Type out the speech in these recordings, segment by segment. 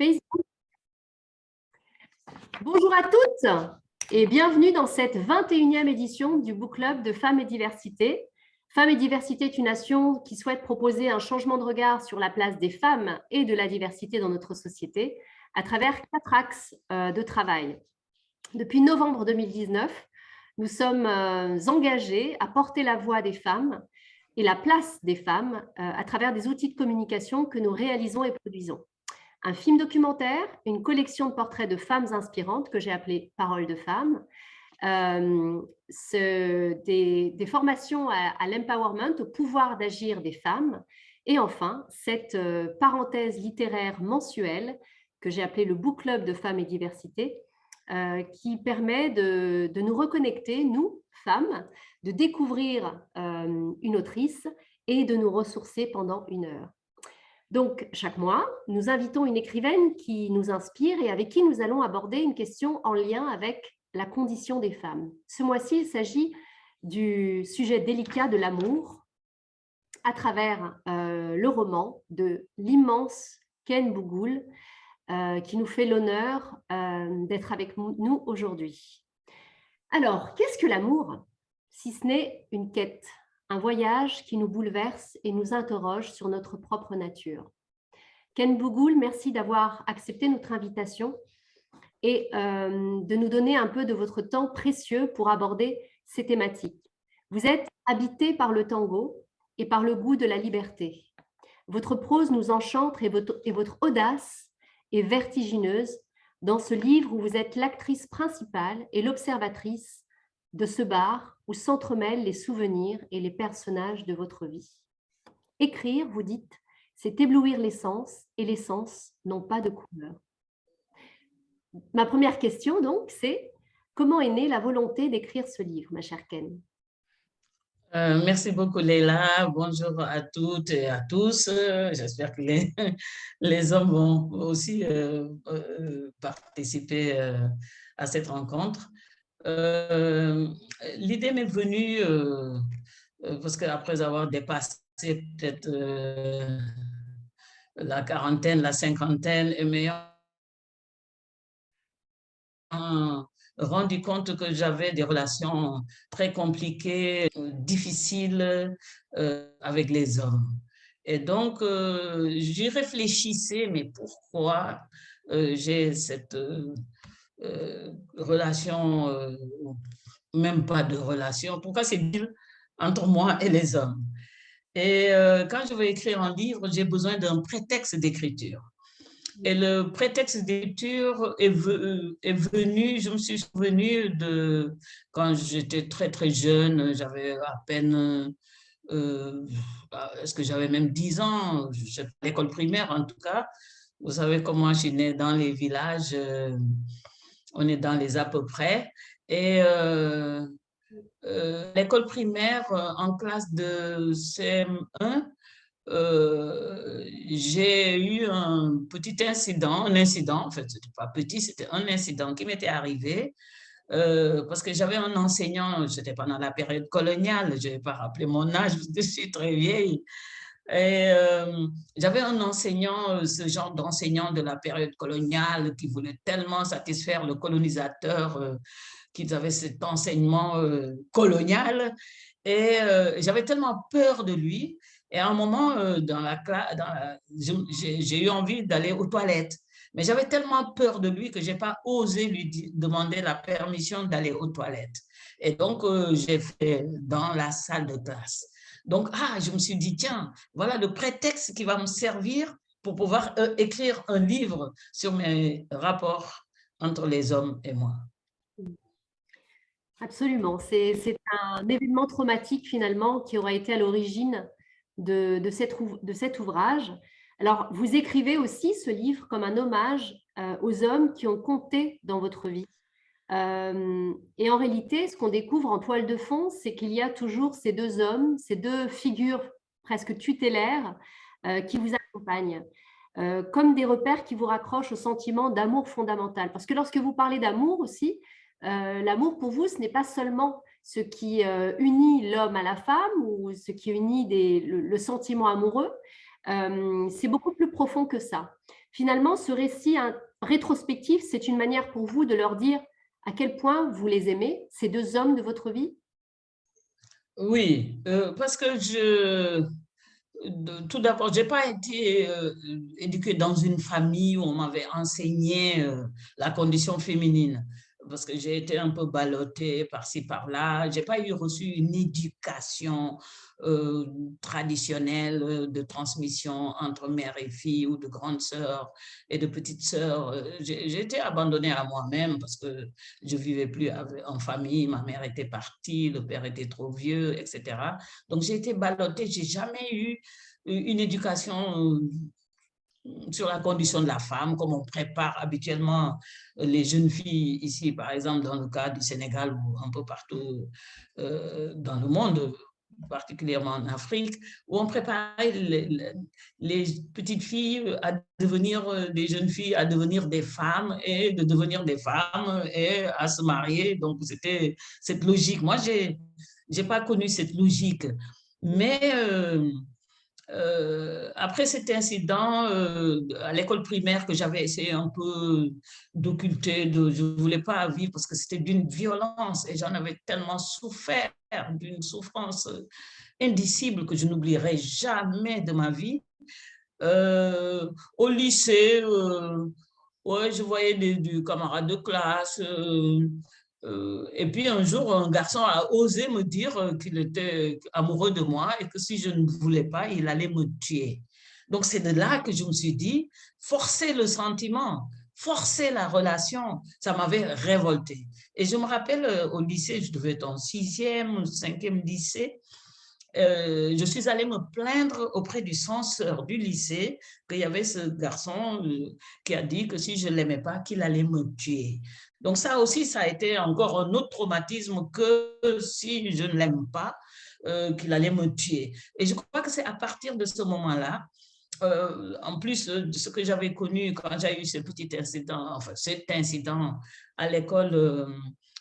Facebook. Bonjour à toutes et bienvenue dans cette 21e édition du Book Club de Femmes et Diversité. Femmes et Diversité est une nation qui souhaite proposer un changement de regard sur la place des femmes et de la diversité dans notre société à travers 4 axes de travail. Depuis novembre 2019, nous sommes engagés à porter la voix des femmes et la place des femmes à travers des outils de communication que nous réalisons et produisons. Un film documentaire, une collection de portraits de femmes inspirantes que j'ai appelé Paroles de femmes, des formations à l'empowerment, au pouvoir d'agir des femmes, et enfin cette parenthèse littéraire mensuelle que j'ai appelée le Book Club de Femmes et Diversité, qui permet de nous reconnecter, nous, femmes, de découvrir une autrice et de nous ressourcer pendant 1 heure. Donc, chaque mois, nous invitons une écrivaine qui nous inspire et avec qui nous allons aborder une question en lien avec la condition des femmes. Ce mois-ci, il s'agit du sujet délicat de l'amour à travers le roman de l'immense Ken Bougoul, qui nous fait l'honneur d'être avec nous aujourd'hui. Alors, qu'est-ce que l'amour, si ce n'est une quête ? Un voyage qui nous bouleverse et nous interroge sur notre propre nature. Ken Bougoul, merci d'avoir accepté notre invitation et de nous donner un peu de votre temps précieux pour aborder ces thématiques. Vous êtes habité par le tango et par le goût de la liberté. Votre prose nous enchante et votre audace est vertigineuse dans ce livre où vous êtes l'actrice principale et l'observatrice de ce bar où s'entremêlent les souvenirs et les personnages de votre vie. Écrire, vous dites, c'est éblouir les sens et les sens n'ont pas de couleur. Ma première question, donc, c'est comment est née la volonté d'écrire ce livre, ma chère Ken ? Merci beaucoup, Leila. Bonjour à toutes et à tous. J'espère que les hommes vont aussi participer à cette rencontre. L'idée m'est venue parce qu'après avoir dépassé peut-être la quarantaine, la cinquantaine, et m'ayant rendu compte que j'avais des relations très compliquées, difficiles avec les hommes. Et donc, j'y réfléchissais, mais pourquoi j'ai cette relation, même pas de relation, pourquoi c'est difficile entre moi et les hommes? Et quand je veux écrire un livre, j'ai besoin d'un prétexte d'écriture. Et le prétexte d'écriture est venu, je me suis souvenue de quand j'étais très, très jeune, j'avais à peine, est-ce que j'avais même 10 ans, j'étais à l'école primaire en tout cas. Vous savez comment je suis née dans les villages, on est dans les à peu près. Et l'école primaire, en classe de CM1, j'ai eu un petit incident, en fait, c'était pas petit, c'était un incident qui m'était arrivé parce que j'avais un enseignant, c'était pendant la période coloniale, je ne vais pas rappeler mon âge parce que je suis très vieille, et j'avais un enseignant, ce genre d'enseignant de la période coloniale qui voulait tellement satisfaire le colonisateur qu'ils avaient cet enseignement colonial. Et j'avais tellement peur de lui. Et à un moment, dans la classe, j'ai eu envie d'aller aux toilettes. Mais j'avais tellement peur de lui que je n'ai pas osé lui demander la permission d'aller aux toilettes. Et donc, j'ai fait dans la salle de classe. Donc, je me suis dit, tiens, voilà le prétexte qui va me servir pour pouvoir écrire un livre sur mes rapports entre les hommes et moi. Absolument, c'est un événement traumatique finalement qui aura été à l'origine de cet ouvrage. Alors, vous écrivez aussi ce livre comme un hommage aux hommes qui ont compté dans votre vie. Et en réalité, ce qu'on découvre en toile de fond, c'est qu'il y a toujours ces 2 hommes, ces 2 figures presque tutélaires qui vous accompagnent, comme des repères qui vous raccrochent au sentiment d'amour fondamental. Parce que lorsque vous parlez d'amour aussi, l'amour pour vous, ce n'est pas seulement ce qui unit l'homme à la femme ou ce qui unit le sentiment amoureux, c'est beaucoup plus profond que ça. Finalement, ce récit rétrospectif, c'est une manière pour vous de leur dire à quel point vous les aimez, ces deux hommes de votre vie? Oui, parce que tout d'abord, j'ai pas été éduquée dans une famille où on m'avait enseigné la condition féminine, parce que j'ai été un peu ballottée par-ci, par-là. J'ai pas eu reçu une éducation euh, traditionnelle de transmission entre mère et fille ou de grandes sœurs et de petites sœurs. J'ai été abandonnée à moi-même parce que je vivais plus en famille. Ma mère était partie, le père était trop vieux, etc. Donc j'ai été ballottée. J'ai jamais eu une éducation sur la condition de la femme, comme on prépare habituellement les jeunes filles ici, par exemple, dans le cas du Sénégal ou un peu partout dans le monde, particulièrement en Afrique, où on préparait les petites filles à devenir des jeunes filles, à devenir des femmes et de devenir des femmes et à se marier. Donc, c'était cette logique. Moi, j'ai pas connu cette logique. Mais après cet incident à l'école primaire que j'avais essayé un peu d'occulter, je ne voulais pas vivre parce que c'était d'une violence et j'en avais tellement souffert, d'une souffrance indicible que je n'oublierai jamais de ma vie. Au lycée, ouais, je voyais des camarades de classe. Et puis un jour, un garçon a osé me dire qu'il était amoureux de moi et que si je ne voulais pas, il allait me tuer. Donc c'est de là que je me suis dit, forcer le sentiment, forcer la relation, ça m'avait révolté. Et je me rappelle au lycée, je devais être en sixième, cinquième lycée, je suis allée me plaindre auprès du censeur du lycée qu'il y avait ce garçon qui a dit que si je ne l'aimais pas, qu'il allait me tuer. Donc ça aussi, ça a été encore un autre traumatisme que si je ne l'aime pas, qu'il allait me tuer. Et je crois que c'est à partir de ce moment-là, en plus de ce que j'avais connu quand j'ai eu ce petit incident, enfin cet incident à l'école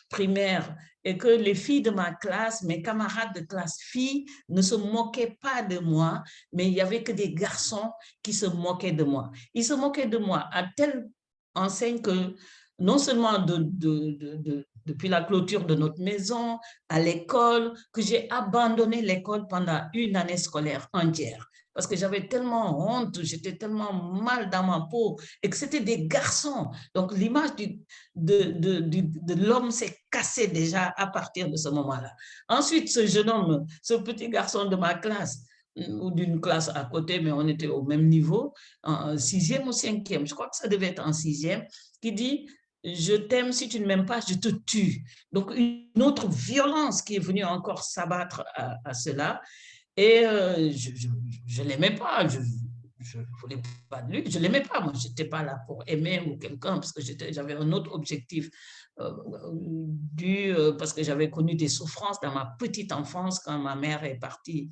primaire, et que les filles de ma classe, mes camarades de classe filles, ne se moquaient pas de moi, mais il n'y avait que des garçons qui se moquaient de moi. Ils se moquaient de moi à telle enseigne que non seulement depuis la clôture de notre maison, à l'école, que j'ai abandonné l'école pendant une année scolaire entière parce que j'avais tellement honte, j'étais tellement mal dans ma peau et que c'était des garçons. Donc l'image de l'homme s'est cassée déjà à partir de ce moment-là. Ensuite, ce jeune homme, ce petit garçon de ma classe, ou d'une classe à côté, mais on était au même niveau, en sixième ou cinquième, je crois que ça devait être en sixième, qui dit je t'aime, si tu ne m'aimes pas, je te tue. Donc, une autre violence qui est venue encore s'abattre à cela. Et je ne l'aimais pas, je ne voulais pas de lui, je ne l'aimais pas, moi, je n'étais pas là pour aimer ou quelqu'un, parce que j'avais un autre objectif parce que j'avais connu des souffrances dans ma petite enfance quand ma mère est partie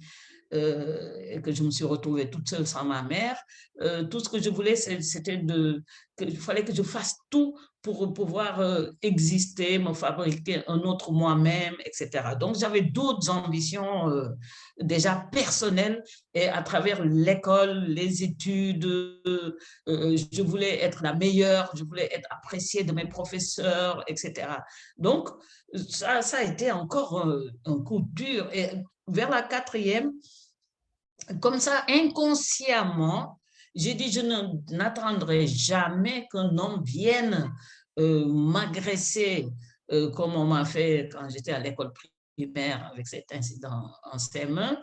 et que je me suis retrouvée toute seule sans ma mère. Tout ce que je voulais, c'était qu'il fallait que je fasse tout pour pouvoir exister, me fabriquer un autre moi-même, etc. Donc, j'avais d'autres ambitions déjà personnelles et à travers l'école, les études, je voulais être la meilleure, je voulais être appréciée de mes professeurs, etc. Donc, ça a été encore un coup dur. Et vers la quatrième, comme ça, inconsciemment, j'ai dit, je n'attendrai jamais qu'un homme vienne m'agresser comme on m'a fait quand j'étais à l'école primaire avec cet incident en CM1.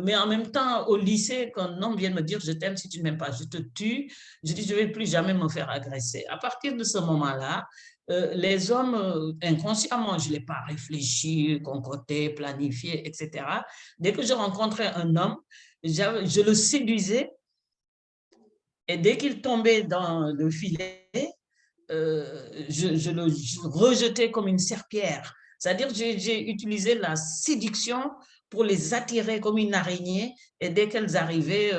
Mais en même temps, au lycée, qu'un homme vienne me dire, je t'aime, si tu ne m'aimes pas, je te tue, je dis, je ne vais plus jamais me faire agresser. À partir de ce moment-là, les hommes, inconsciemment, je ne l'ai pas réfléchi, concocté, planifié, etc. Dès que je rencontrais un homme, je le séduisais et dès qu'il tombait dans le filet, je le rejetais comme une serpillière. C'est-à-dire que j'ai utilisé la séduction pour les attirer comme une araignée et dès qu'elles arrivaient,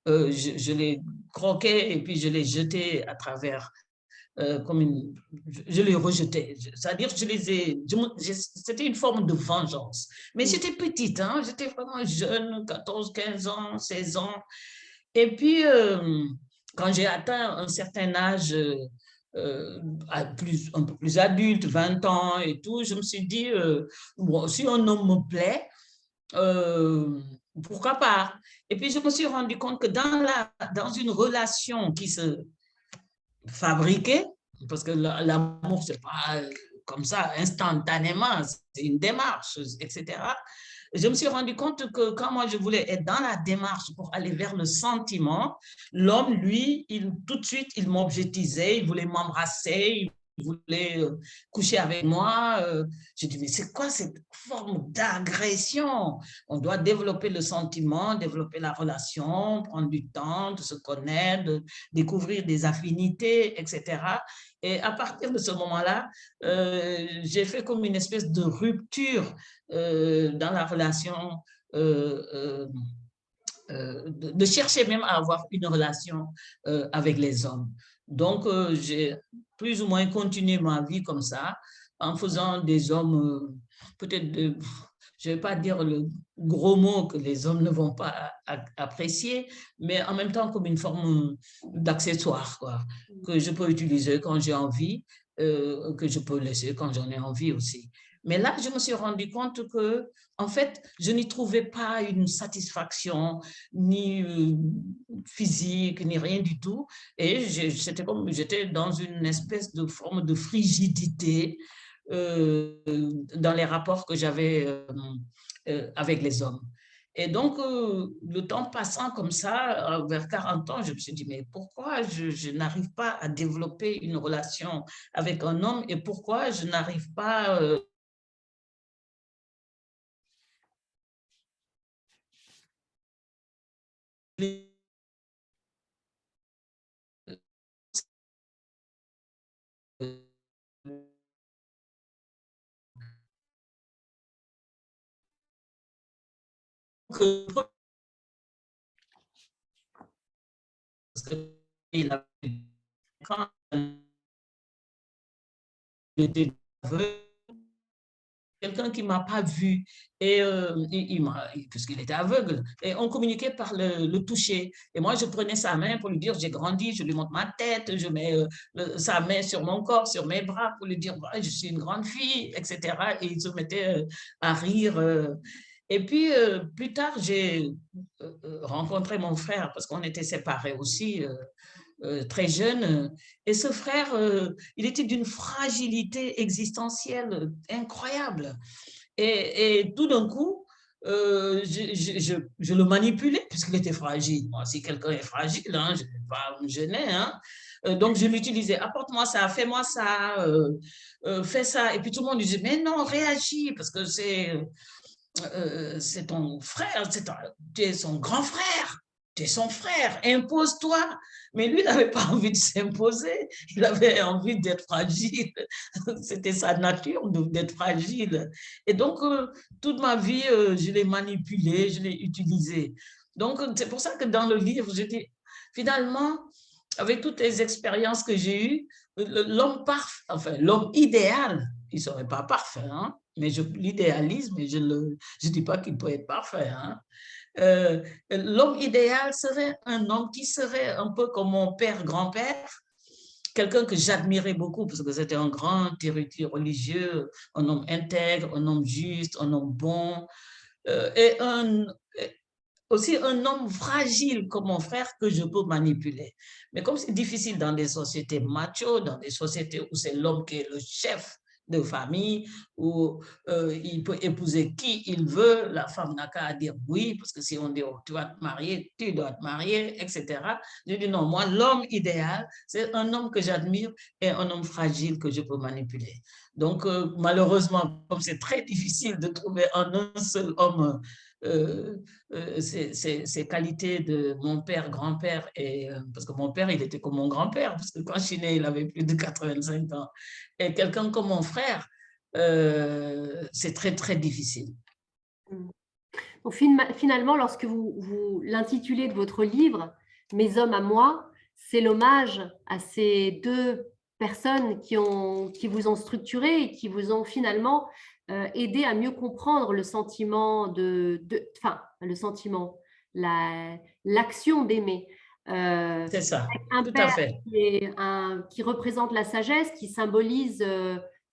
je les croquais et puis je les jetais à travers comme je les rejetais. C'est-à-dire que c'était une forme de vengeance. Mais j'étais petite, hein, j'étais vraiment jeune, 14, 15 ans, 16 ans. Et puis, quand j'ai atteint un certain âge, un peu plus adulte, 20 ans et tout, je me suis dit, bon, si un homme me plaît, pourquoi pas? Et puis, je me suis rendu compte que dans une relation qui se fabriquait, parce que l'amour, c'est pas comme ça, instantanément, c'est une démarche, etc. Je me suis rendu compte que quand moi je voulais être dans la démarche pour aller vers le sentiment, l'homme, lui, tout de suite, il m'objectisait, il voulait m'embrasser, il voulait coucher avec moi. J'ai dit, mais c'est quoi cette forme d'agression? On doit développer le sentiment, développer la relation, prendre du temps de se connaître, de découvrir des affinités, etc. Et à partir de ce moment-là, j'ai fait comme une espèce de rupture dans la relation, de chercher même à avoir une relation avec les hommes. Donc, j'ai plus ou moins continué ma vie comme ça, en faisant des hommes, peut-être, je ne vais pas dire le gros mot que les hommes ne vont pas apprécier, mais en même temps comme une forme d'accessoire, quoi, que je peux utiliser quand j'ai envie, que je peux laisser quand j'en ai envie aussi. Mais là, je me suis rendu compte que, en fait, je n'y trouvais pas une satisfaction, ni physique, ni rien du tout. Et c'était comme j'étais dans une espèce de forme de frigidité dans les rapports que j'avais avec les hommes. Et donc, le temps passant comme ça, vers 40 ans, je me suis dit, mais pourquoi je n'arrive pas à développer une relation avec un homme et pourquoi je n'arrive pas il a était quelqu'un qui ne m'a pas vu et puisqu'il était aveugle et on communiquait par le toucher et moi je prenais sa main pour lui dire j'ai grandi, je lui montre ma tête, je mets sa main sur mon corps, sur mes bras pour lui dire je suis une grande fille, etc. Et il se mettait à rire. Et puis plus tard j'ai rencontré mon frère parce qu'on était séparés aussi très jeune. Et ce frère, il était d'une fragilité existentielle incroyable. Et tout d'un coup, je le manipulais puisqu'il était fragile. Moi, si quelqu'un est fragile, hein, je ne vais pas me gêner. Hein. Donc, je l'utilisais. Apporte-moi ça, fais-moi ça, fais ça. Et puis tout le monde disait, mais non, réagis parce que c'est ton frère, tu es son grand frère, tu es son frère, impose-toi. Mais lui, il n'avait pas envie de s'imposer, il avait envie d'être fragile. C'était sa nature d'être fragile. Et donc, toute ma vie, je l'ai manipulé, je l'ai utilisé. Donc, c'est pour ça que dans le livre, je dis, finalement, avec toutes les expériences que j'ai eues, l'homme parfait, enfin, l'homme idéal, il ne serait pas parfait, hein, mais je l'idéalise, mais je ne dis pas qu'il peut être parfait. Hein. L'homme idéal serait un homme qui serait un peu comme mon père, grand-père, quelqu'un que j'admirais beaucoup parce que c'était un grand érudit religieux, un homme intègre, un homme juste, un homme bon, et aussi un homme fragile comme mon frère que je peux manipuler. Mais comme c'est difficile dans des sociétés macho, dans des sociétés où c'est l'homme qui est le chef de famille, où il peut épouser qui il veut, la femme n'a qu'à dire oui, parce que si on dit oh, tu vas te marier, tu dois te marier, etc. Je dis non, moi, l'homme idéal, c'est un homme que j'admire et un homme fragile que je peux manipuler. Donc, malheureusement, comme c'est très difficile de trouver en un seul homme euh, ces qualités de mon père, grand-père, et, parce que mon père, il était comme mon grand-père, parce que quand je suis née, il avait plus de 85 ans. Et quelqu'un comme mon frère, c'est très, très difficile. Donc, finalement, lorsque l'intitulé de votre livre, Mes hommes à moi, c'est l'hommage à ces deux personnes qui vous ont structuré et qui vous ont finalement aidé à mieux comprendre le sentiment le sentiment, l'action d'aimer. C'est ça, un tout à père fait. qui représente la sagesse, qui symbolise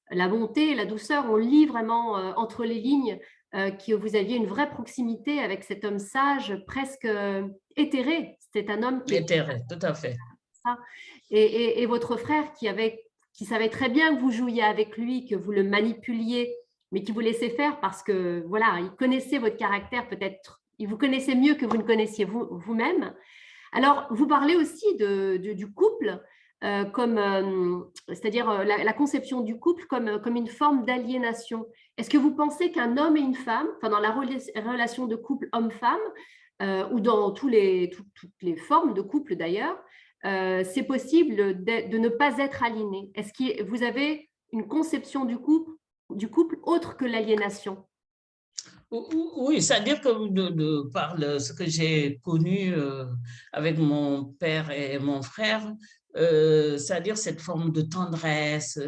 la bonté, la douceur. On lit vraiment entre les lignes que vous aviez une vraie proximité avec cet homme sage, presque éthéré. C'était un homme qui était Intérêt, tout à fait. ça. Et votre frère qui savait très bien que vous jouiez avec lui, que vous le manipuliez, mais qui vous laissait faire parce que voilà, il connaissait votre caractère peut-être, il vous connaissait mieux que vous ne connaissiez vous-même. Alors, vous parlez aussi du couple, c'est-à-dire la conception du couple comme une forme d'aliénation. Est-ce que vous pensez qu'un homme et une femme, enfin dans la relation de couple homme-femme, ou dans toutes les formes de couple d'ailleurs, c'est possible de ne pas être aliéné? Est-ce que vous avez une conception du couple autre que l'aliénation? Oui, c'est-à-dire que par ce que j'ai connu avec mon père et mon frère, c'est-à-dire cette forme de tendresse,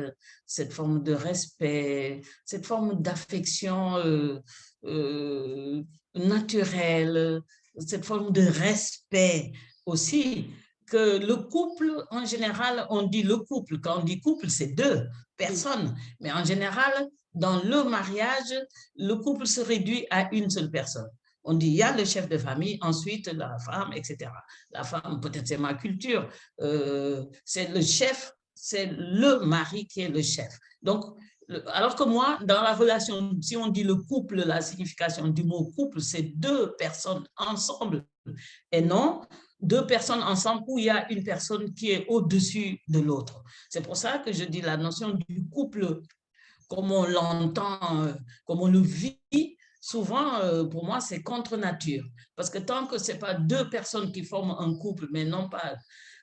cette forme de respect, cette forme d'affection naturelle, cette forme de respect aussi, que le couple, en général, on dit le couple, quand on dit couple, c'est deux Oui. personnes, mais en général, dans le mariage, le couple se réduit à une seule personne. On dit, il y a le chef de famille, ensuite la femme, etc. La femme, peut-être c'est ma culture, c'est le chef, c'est le mari qui est le chef. Donc, alors que moi, dans la relation, si on dit le couple, la signification du mot couple, c'est deux personnes ensemble et non deux personnes ensemble où il y a une personne qui est au-dessus de l'autre. C'est pour ça que je dis la notion du couple comme on l'entend, comme on le vit, souvent, pour moi, c'est contre nature. Parce que tant que ce n'est pas deux personnes qui forment un couple, mais non pas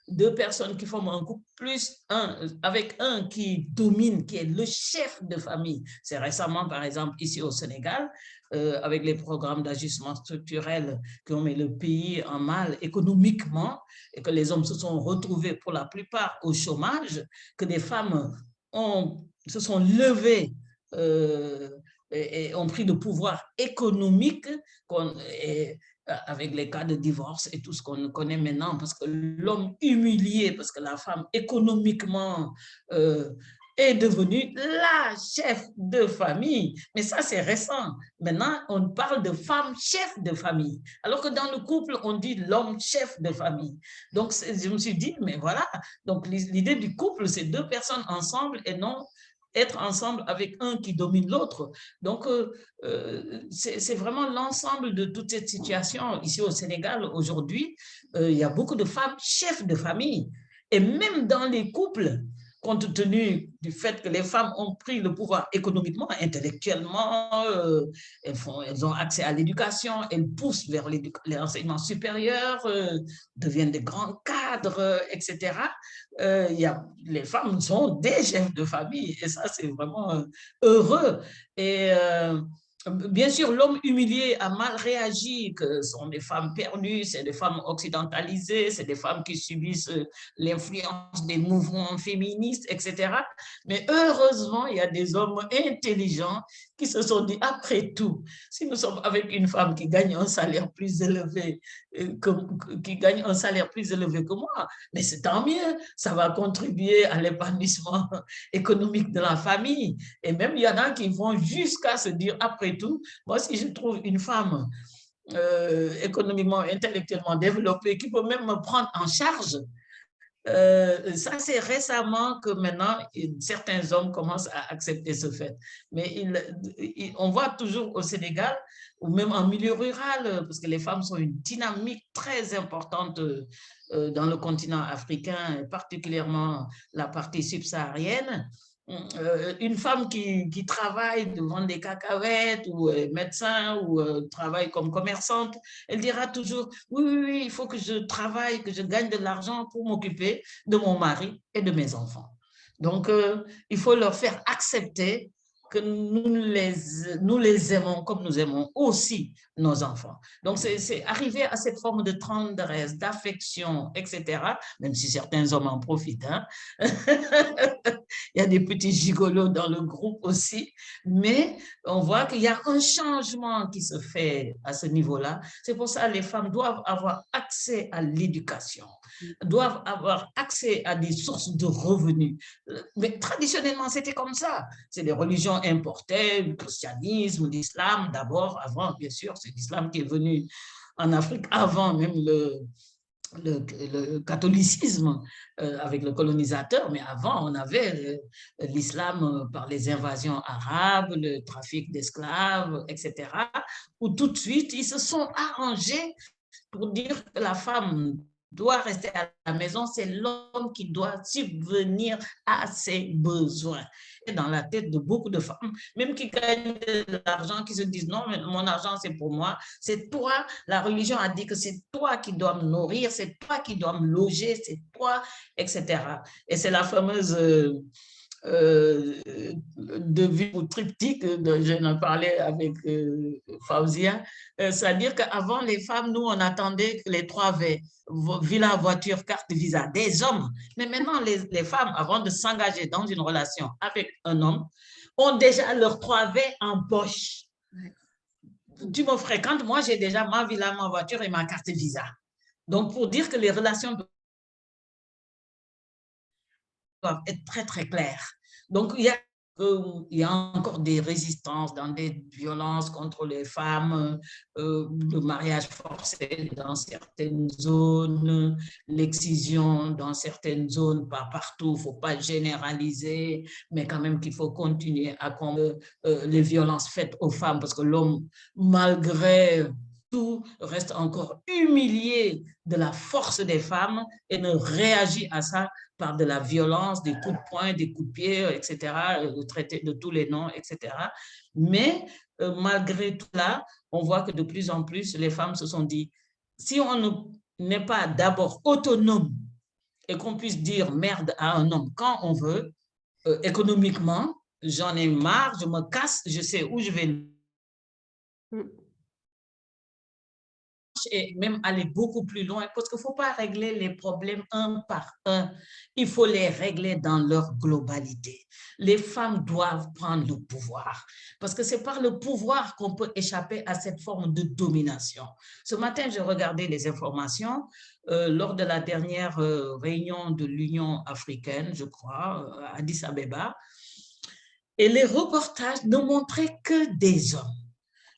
deux personnes qui forment un couple, plus un, avec un qui domine, qui est le chef de famille. C'est récemment, par exemple, ici au Sénégal, avec les programmes d'ajustement structurel qui ont mis le pays en mal économiquement et que les hommes se sont retrouvés pour la plupart au chômage, que des femmes se sont levés et ont pris le pouvoir économique avec les cas de divorce et tout ce qu'on connaît maintenant, parce que l'homme humilié, parce que la femme économiquement est devenue la chef de famille. Mais ça, c'est récent. Maintenant, on parle de femme chef de famille, alors que dans le couple, on dit l'homme chef de famille. Donc, je me suis dit, mais voilà, donc l'idée du couple, c'est deux personnes ensemble et non être ensemble avec un qui domine l'autre. Donc, c'est vraiment l'ensemble de toute cette situation. Ici au Sénégal, aujourd'hui, il y a beaucoup de femmes chefs de famille. Et même dans les couples, compte tenu du fait que les femmes ont pris le pouvoir économiquement, intellectuellement, elles ont accès à l'éducation, elles poussent vers l'enseignement supérieur, deviennent des grands cadres, etc. Les femmes sont des chefs de famille et ça, c'est vraiment heureux. Et bien sûr, l'homme humilié a mal réagi, que ce sont des femmes perdues, c'est des femmes occidentalisées, c'est des femmes qui subissent l'influence des mouvements féministes, etc. Mais heureusement, il y a des hommes intelligents qui se sont dit, après tout, si nous sommes avec une femme qui gagne un salaire plus élevé, qui gagne un salaire plus élevé que moi, mais c'est tant mieux, ça va contribuer à l'épanouissement économique de la famille. Et même, il y en a qui vont jusqu'à se dire, après tout, moi, si je trouve une femme économiquement, intellectuellement développée, qui peut même me prendre en charge, ça, c'est récemment que maintenant, certains hommes commencent à accepter ce fait. Mais on voit toujours au Sénégal, ou même en milieu rural, parce que les femmes sont une dynamique très importante dans le continent africain, particulièrement la partie subsaharienne. Une femme qui travaille de vendre des cacahuètes ou médecin ou travaille comme commerçante, elle dira toujours, oui, oui, oui, il faut que je travaille, que je gagne de l'argent pour m'occuper de mon mari et de mes enfants. Donc, il faut leur faire accepter que nous les aimons comme nous aimons aussi nos enfants. Donc, c'est arriver à cette forme de tendresse, d'affection, etc., même si certains hommes en profitent, hein? il y a des petits gigolos dans le groupe aussi, mais on voit qu'il y a un changement qui se fait à ce niveau-là. C'est pour ça que les femmes doivent avoir accès à l'éducation, doivent avoir accès à des sources de revenus. Mais traditionnellement, c'était comme ça. C'est les religions importées, le christianisme, l'islam d'abord, avant, bien sûr, c'est l'islam qui est venu en Afrique avant même le catholicisme avec le colonisateur, mais avant, on avait l'islam par les invasions arabes, le trafic d'esclaves, etc., où tout de suite, ils se sont arrangés pour dire que la femme doit rester à la maison, c'est l'homme qui doit subvenir à ses besoins. Et dans la tête de beaucoup de femmes, même qui gagnent de l'argent, qui se disent non, mais mon argent c'est pour moi, c'est toi, la religion a dit que c'est toi qui dois me nourrir, c'est toi qui dois me loger, c'est toi, etc. Et c'est la fameuse devise ou triptyque dont je en parlais avec Fauzia, c'est-à-dire qu'avant les femmes, nous on attendait les 3 V, villa, voiture, carte, visa, des hommes. Mais maintenant les femmes, avant de s'engager dans une relation avec un homme, ont déjà leurs 3 V en poche. Tu me fréquentes, moi j'ai déjà ma villa, ma voiture et ma carte visa. Donc pour dire que les relations doivent être très très claires. Donc il y a encore des résistances dans des violences contre les femmes, le mariage forcé dans certaines zones, l'excision dans certaines zones, pas partout, il ne faut pas généraliser, mais quand même qu'il faut continuer à combattre les violences faites aux femmes, parce que l'homme, malgré tout, reste encore humilié de la force des femmes et ne réagit à ça par de la violence, des coups de poing, des coups de pied, etc., traité de tous les noms, etc. Mais malgré tout là, on voit que de plus en plus, les femmes se sont dit, si on n'est pas d'abord autonome et qu'on puisse dire merde à un homme quand on veut, économiquement, j'en ai marre, je me casse, je sais où je vais. Et même aller beaucoup plus loin, parce qu'il ne faut pas régler les problèmes un par un, il faut les régler dans leur globalité. Les femmes doivent prendre le pouvoir, parce que c'est par le pouvoir qu'on peut échapper à cette forme de domination. Ce matin, je regardais les informations lors de la dernière réunion de l'Union africaine, je crois, à Addis Abeba, et les reportages ne montraient que des hommes.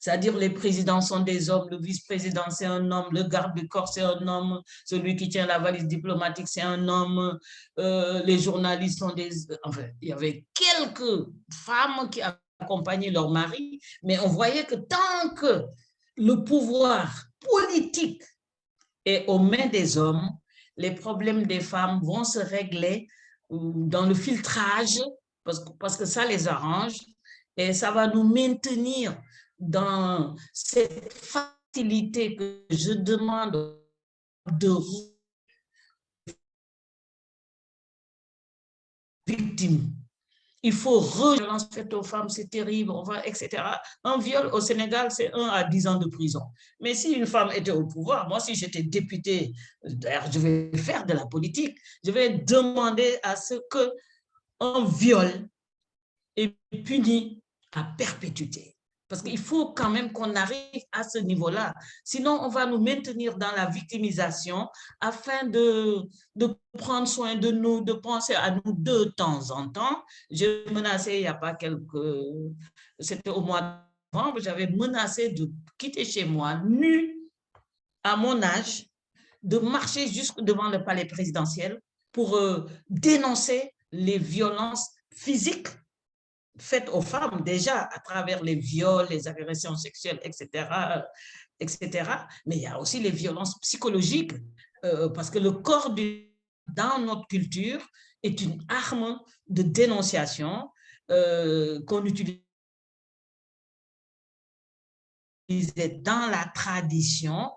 C'est-à-dire les présidents sont des hommes, le vice-président c'est un homme, le garde du corps c'est un homme, celui qui tient la valise diplomatique c'est un homme, les journalistes sont des... Enfin, il y avait quelques femmes qui accompagnaient leur mari, mais on voyait que tant que le pouvoir politique est aux mains des hommes, les problèmes des femmes vont se régler dans le filtrage, parce que ça les arrange, et ça va nous maintenir dans cette facilité que je demande de victimes. Il faut violence faite aux femmes, c'est terrible, on va, etc. Un viol au Sénégal, c'est 1 à 10 ans de prison. Mais si une femme était au pouvoir, moi, si j'étais députée, je vais faire de la politique, je vais demander à ce qu'un viol est puni à perpétuité. Parce qu'il faut quand même qu'on arrive à ce niveau-là. Sinon, on va nous maintenir dans la victimisation afin de prendre soin de nous, de penser à nous de temps en temps. J'ai menacé, il n'y a pas quelques... C'était au mois de novembre, j'avais menacé de quitter chez moi, nue, à mon âge, de marcher jusque devant le palais présidentiel pour dénoncer les violences physiques faites aux femmes déjà à travers les viols, les agressions sexuelles, etc., etc. Mais il y a aussi les violences psychologiques parce que le corps dans notre culture est une arme de dénonciation qu'on utilise dans la tradition.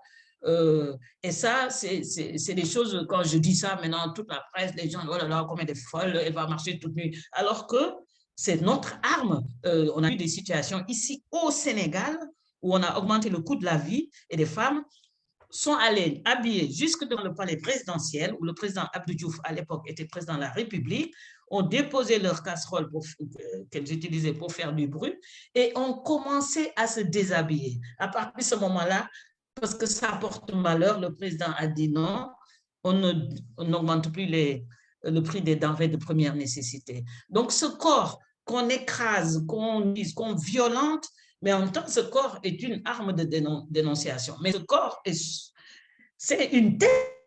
Et ça, c'est des choses, quand je dis ça maintenant, toute la presse, les gens, oh là là, combien de folles, elle va marcher toute nuit. Alors que c'est notre arme. On a eu des situations ici au Sénégal où on a augmenté le coût de la vie et des femmes sont allés habillés jusque dans le palais présidentiel, où le président Abdou Diouf, à l'époque, était président de la République, ont déposé leurs casseroles qu'elles utilisaient pour faire du bruit et ont commencé à se déshabiller. À partir de ce moment-là, parce que ça porte malheur, le président a dit non, on n'augmente plus le prix des denrées de première nécessité. Donc, ce corps qu'on écrase, qu'on violente, mais en même temps, ce corps est une arme de dénonciation. Mais ce corps, c'est une tête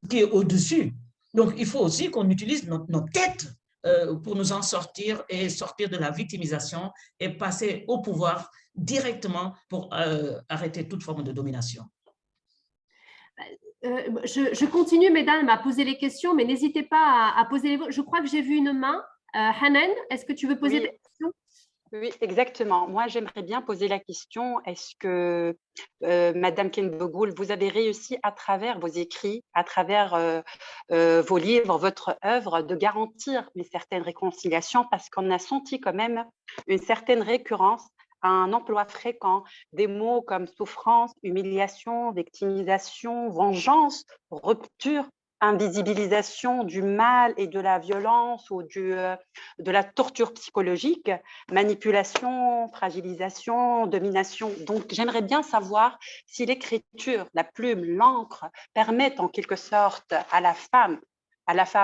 qui est au-dessus. Donc, il faut aussi qu'on utilise notre tête pour nous en sortir et sortir de la victimisation et passer au pouvoir directement pour arrêter toute forme de domination. Je continue, mesdames, à poser les questions, mais n'hésitez pas à poser les vôtres. Je crois que j'ai vu une main. Hanan, est-ce que tu veux poser des questions? Oui, exactement. Moi, j'aimerais bien poser la question, est-ce que, Madame Kenbogoul, vous avez réussi à travers vos écrits, à travers vos livres, votre œuvre, de garantir une certaine réconciliation, parce qu'on a senti quand même une certaine récurrence à un emploi fréquent des mots comme souffrance, humiliation, victimisation, vengeance, rupture, invisibilisation du mal et de la violence ou de la torture psychologique, manipulation, fragilisation, domination. Donc, j'aimerais bien savoir si l'écriture, la plume, l'encre permettent en quelque sorte à la femme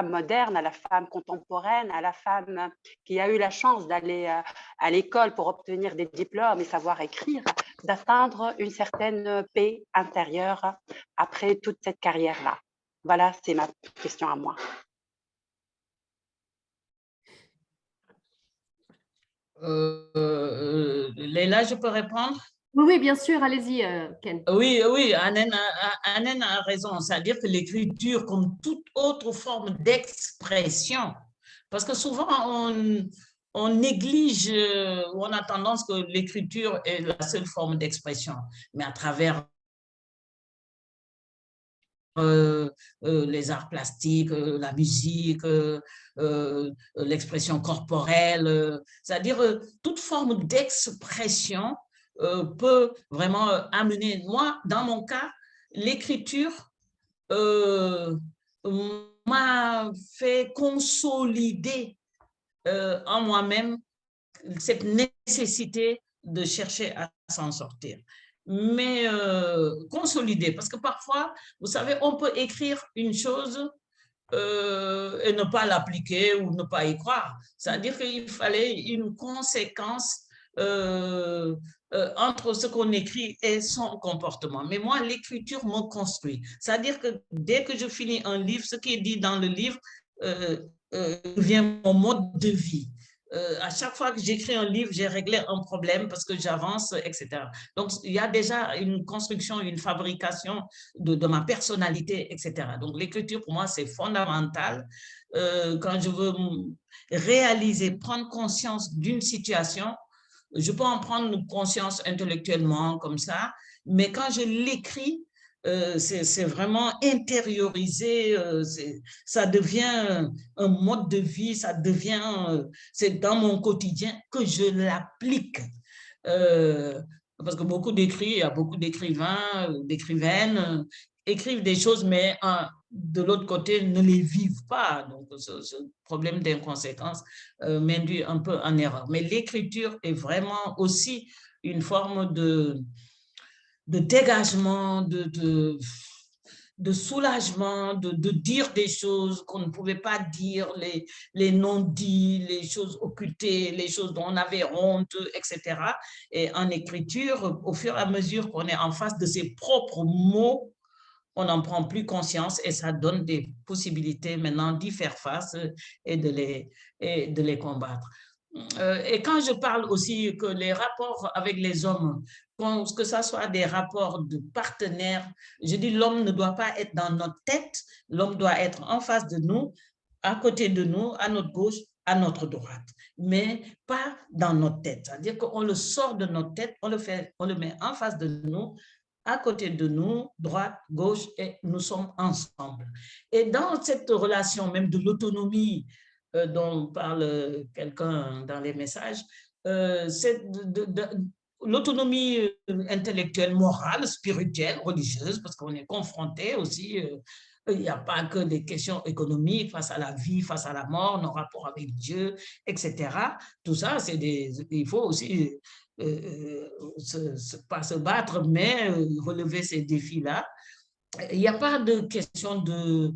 moderne, à la femme contemporaine, à la femme qui a eu la chance d'aller à l'école pour obtenir des diplômes et savoir écrire, d'atteindre une certaine paix intérieure après toute cette carrière-là. Voilà, c'est ma question à moi. Leila, je peux répondre? Oui, bien sûr, allez-y, Ken. Oui, Anen a raison. C'est-à-dire que l'écriture, comme toute autre forme d'expression, parce que souvent on néglige ou on a tendance que l'écriture est la seule forme d'expression, mais à travers les arts plastiques, la musique, l'expression corporelle, c'est-à-dire toute forme d'expression peut vraiment amener. Moi, dans mon cas, l'écriture m'a fait consolider en moi-même cette nécessité de chercher à s'en sortir. Mais consolider, parce que parfois, vous savez, on peut écrire une chose et ne pas l'appliquer ou ne pas y croire. C'est-à-dire qu'il fallait une conséquence entre ce qu'on écrit et son comportement. Mais moi, l'écriture me construit. C'est-à-dire que dès que je finis un livre, ce qui est dit dans le livre devient mon mode de vie. À chaque fois que j'écris un livre, j'ai réglé un problème parce que j'avance, etc. Donc, il y a déjà une construction, une fabrication de ma personnalité, etc. Donc, l'écriture, pour moi, c'est fondamental. Quand je veux réaliser, prendre conscience d'une situation, je peux en prendre conscience intellectuellement comme ça, mais quand je l'écris, c'est vraiment intériorisé, ça devient un mode de vie, ça devient, c'est dans mon quotidien que je l'applique. Parce que beaucoup d'écrits, il y a beaucoup d'écrivains, d'écrivaines écrivent des choses, mais de l'autre côté, ne les vivent pas. Donc, ce problème d'inconséquence m'induit un peu en erreur. Mais l'écriture est vraiment aussi une forme de dégagement, de soulagement, de dire des choses qu'on ne pouvait pas dire, les non-dits, les choses occultées, les choses dont on avait honte, etc. Et en écriture, au fur et à mesure qu'on est en face de ses propres mots, on n'en prend plus conscience et ça donne des possibilités maintenant d'y faire face et de les combattre. Et quand je parle aussi que les rapports avec les hommes, que ce soit des rapports de partenaires, je dis l'homme ne doit pas être dans notre tête, l'homme doit être en face de nous, à côté de nous, à notre gauche, à notre droite, mais pas dans notre tête. C'est-à-dire qu'on le sort de notre tête, on le met en face de nous, à côté de nous, droite, gauche, et nous sommes ensemble. Et dans cette relation même de l'autonomie dont parle quelqu'un dans les messages, c'est l'autonomie intellectuelle, morale, spirituelle, religieuse, parce qu'on est confronté aussi, il n'y a pas que des questions économiques face à la vie, face à la mort, nos rapports avec Dieu, etc. Tout ça, il faut aussi pas se battre, mais relever ces défis-là. Il n'y a pas de question de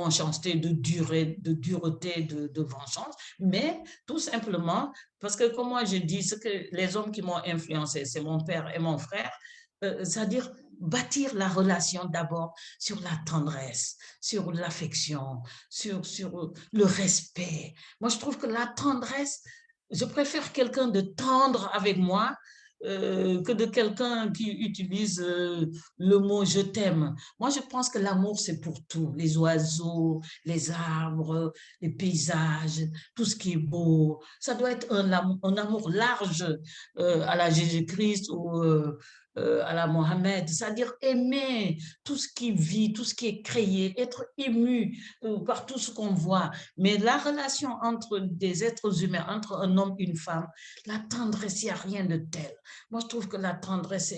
méchanceté, de dureté, de vengeance, mais tout simplement, parce que comme moi je dis, ce que les hommes qui m'ont influencé, c'est mon père et mon frère, c'est-à-dire bâtir la relation d'abord sur la tendresse, sur l'affection, sur le respect. Moi, je trouve que la tendresse, je préfère quelqu'un de tendre avec moi que de quelqu'un qui utilise le mot « je t'aime ». Moi, je pense que l'amour, c'est pour tout. Les oiseaux, les arbres, les paysages, tout ce qui est beau. Ça doit être un amour large à la Jésus-Christ ou à la Mohamed. C'est-à-dire aimer tout ce qui vit, tout ce qui est créé, être ému par tout ce qu'on voit. Mais la relation entre des êtres humains, entre un homme et une femme, la tendresse, il n'y a rien de tel. Moi, je trouve que la tendresse,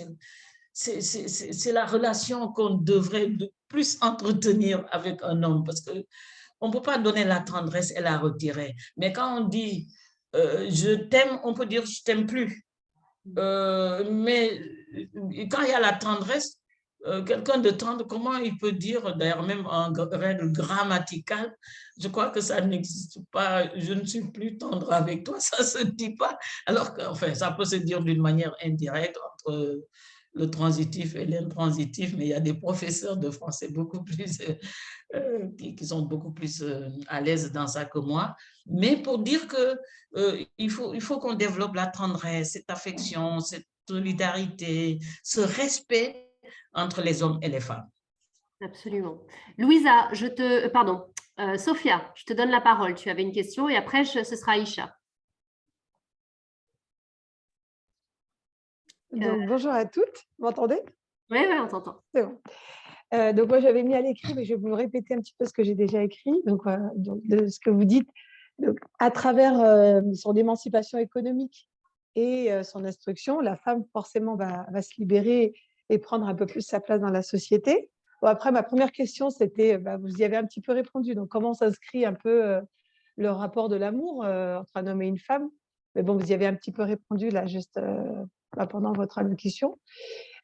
c'est la relation qu'on devrait de plus entretenir avec un homme parce qu'on ne peut pas donner la tendresse et la retirer. Mais quand on dit je t'aime, on peut dire je t'aime plus. Mais quand il y a la tendresse, quelqu'un de tendre, comment il peut dire, d'ailleurs même en règle grammaticale, je crois que ça n'existe pas, je ne suis plus tendre avec toi, ça ne se dit pas, alors que, enfin, ça peut se dire d'une manière indirecte entre le transitif et l'intransitif, mais il y a des professeurs de français beaucoup plus, qui sont beaucoup plus à l'aise dans ça que moi, mais pour dire que il faut qu'on développe la tendresse, cette affection, cette solidarité, ce respect entre les hommes et les femmes. Absolument. Louisa, pardon, Sophia, je te donne la parole. Tu avais une question et après, ce sera Aïcha. Donc, bonjour à toutes. Vous m'entendez? Oui, on t'entend. C'est bon. Donc, moi, j'avais mis à l'écrit, mais je vais vous répéter un petit peu ce que j'ai déjà écrit. Donc, de ce que vous dites, donc, à travers son émancipation économique et son instruction, la femme, forcément, va se libérer et prendre un peu plus sa place dans la société. Bon, après, ma première question, c'était, vous y avez un petit peu répondu. Donc, comment s'inscrit un peu le rapport de l'amour entre un homme et une femme? Mais bon, vous y avez un petit peu répondu là, juste pendant votre allocution.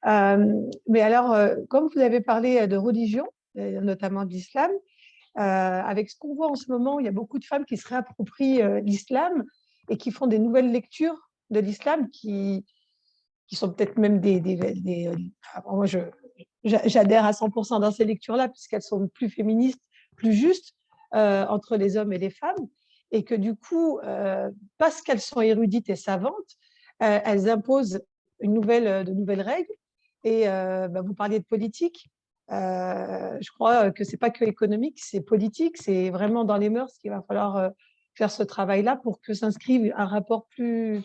Mais alors, comme vous avez parlé de religion, notamment de l'islam, avec ce qu'on voit en ce moment, il y a beaucoup de femmes qui se réapproprient l'islam et qui font des nouvelles lectures de l'islam qui sont peut-être même moi, j'adhère à 100% dans ces lectures-là puisqu'elles sont plus féministes, plus justes entre les hommes et les femmes et que du coup, parce qu'elles sont érudites et savantes, elles imposent de nouvelles règles. Et vous parliez de politique. Je crois que ce n'est pas que économique, c'est politique, c'est vraiment dans les mœurs qu'il va falloir faire ce travail-là pour que s'inscrive un rapport plus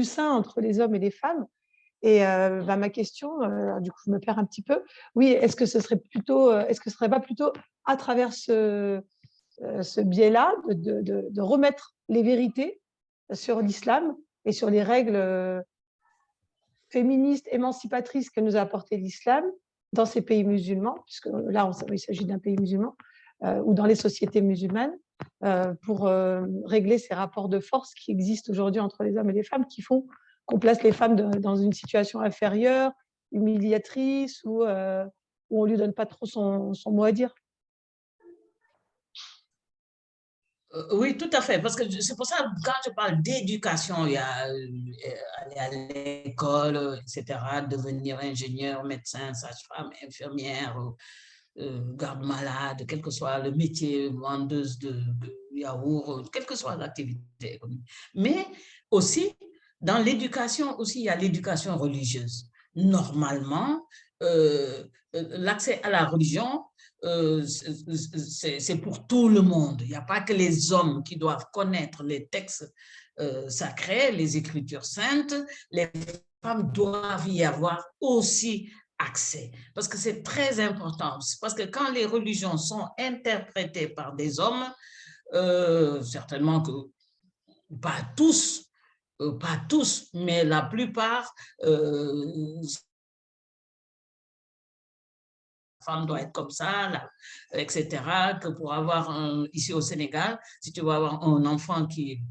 sain entre les hommes et les femmes. Et ma question, du coup, je me perds un petit peu. Oui, est-ce que ce serait pas plutôt à travers ce biais-là de remettre les vérités sur l'islam et sur les règles féministes, émancipatrices que nous a apporté l'islam dans ces pays musulmans, puisque là, il s'agit d'un pays musulman, ou dans les sociétés musulmanes, pour régler ces rapports de force qui existent aujourd'hui entre les hommes et les femmes, qui font qu'on place les femmes dans une situation inférieure, humiliatrice, où on ne lui donne pas trop son mot à dire. Oui, tout à fait, parce que c'est pour ça que quand je parle d'éducation, il y a aller à l'école, etc., devenir ingénieur, médecin, sage-femme, infirmière, garde-malade, quel que soit le métier, vendeuse de yaourt, quelle que soit l'activité économique. Mais aussi, dans l'éducation, aussi, il y a l'éducation religieuse. Normalement, l'accès à la religion, c'est pour tout le monde. Il n'y a pas que les hommes qui doivent connaître les textes sacrés, les Écritures saintes. Les femmes doivent y avoir aussi accès. Parce que c'est très important. Parce que quand les religions sont interprétées par des hommes, certainement que pas tous, pas tous, mais la plupart, femme doit être comme ça, là, etc. Que pour avoir, ici au Sénégal, si tu veux avoir un enfant qui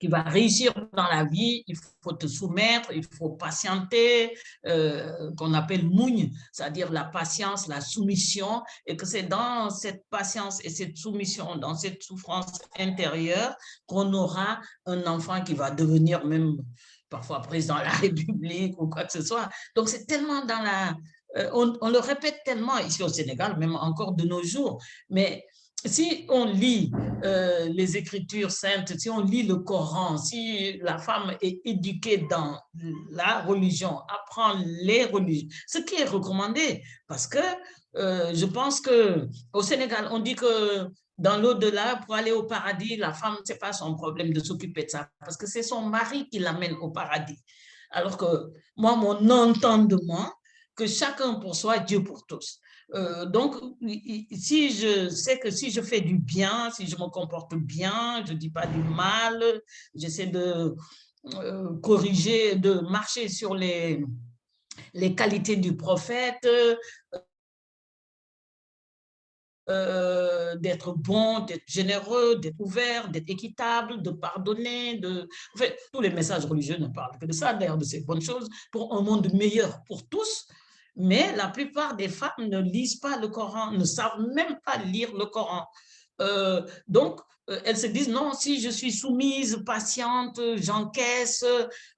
va réussir dans la vie, il faut te soumettre, il faut patienter, qu'on appelle mougne, c'est-à-dire la patience, la soumission, et que c'est dans cette patience et cette soumission, dans cette souffrance intérieure, qu'on aura un enfant qui va devenir même parfois président de la République ou quoi que ce soit. Donc, c'est tellement dans la... on le répète tellement ici au Sénégal, même encore de nos jours, mais si on lit les Écritures saintes, si on lit le Coran, si la femme est éduquée dans la religion, apprend les religions, ce qui est recommandé, parce que je pense qu'au Sénégal, on dit que dans l'au-delà, pour aller au paradis, la femme, ce n'est pas son problème de s'occuper de ça, parce que c'est son mari qui l'amène au paradis. Alors que moi, mon entendement, que chacun pour soi, Dieu pour tous. Donc, si je sais que si je fais du bien, si je me comporte bien, je ne dis pas du mal, j'essaie de corriger, de marcher sur les qualités du prophète, d'être bon, d'être généreux, d'être ouvert, d'être équitable, de pardonner, en fait, tous les messages religieux ne parlent que de ça, d'ailleurs, de ces bonnes choses, pour un monde meilleur pour tous. Mais la plupart des femmes ne lisent pas le Coran, ne savent même pas lire le Coran. Donc, elles se disent, non, si je suis soumise, patiente, j'encaisse,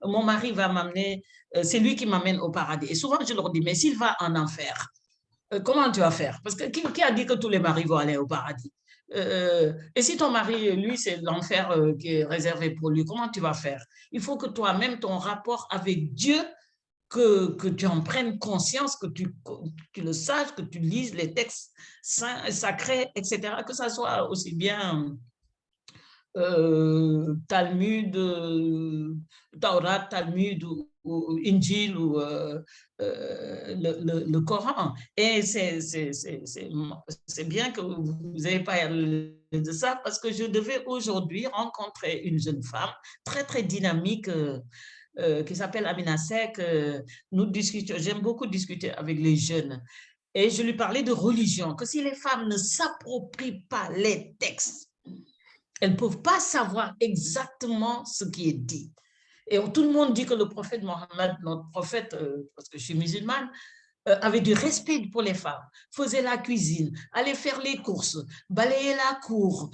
mon mari va m'amener, c'est lui qui m'amène au paradis. Et souvent, je leur dis, mais s'il va en enfer, comment tu vas faire? Parce que qui a dit que tous les maris vont aller au paradis? Et si ton mari, lui, c'est l'enfer qui est réservé pour lui, comment tu vas faire? Il faut que toi-même, ton rapport avec Dieu, que tu en prennes conscience, que tu le saches, que tu lises les textes sacrés, etc., que ça soit aussi bien Talmud, Taurat, Talmud ou Injil ou le Coran. Et c'est bien que vous n'ayez pas parlé de ça, parce que je devais aujourd'hui rencontrer une jeune femme très, très dynamique qui s'appelle Amina Sek. Nous discutions, j'aime beaucoup discuter avec les jeunes. Et je lui parlais de religion, que si les femmes ne s'approprient pas les textes, elles ne peuvent pas savoir exactement ce qui est dit. Et tout le monde dit que le prophète Mohammed, notre prophète, parce que je suis musulmane, avait du respect pour les femmes, faisait la cuisine, allait faire les courses, balayait la cour,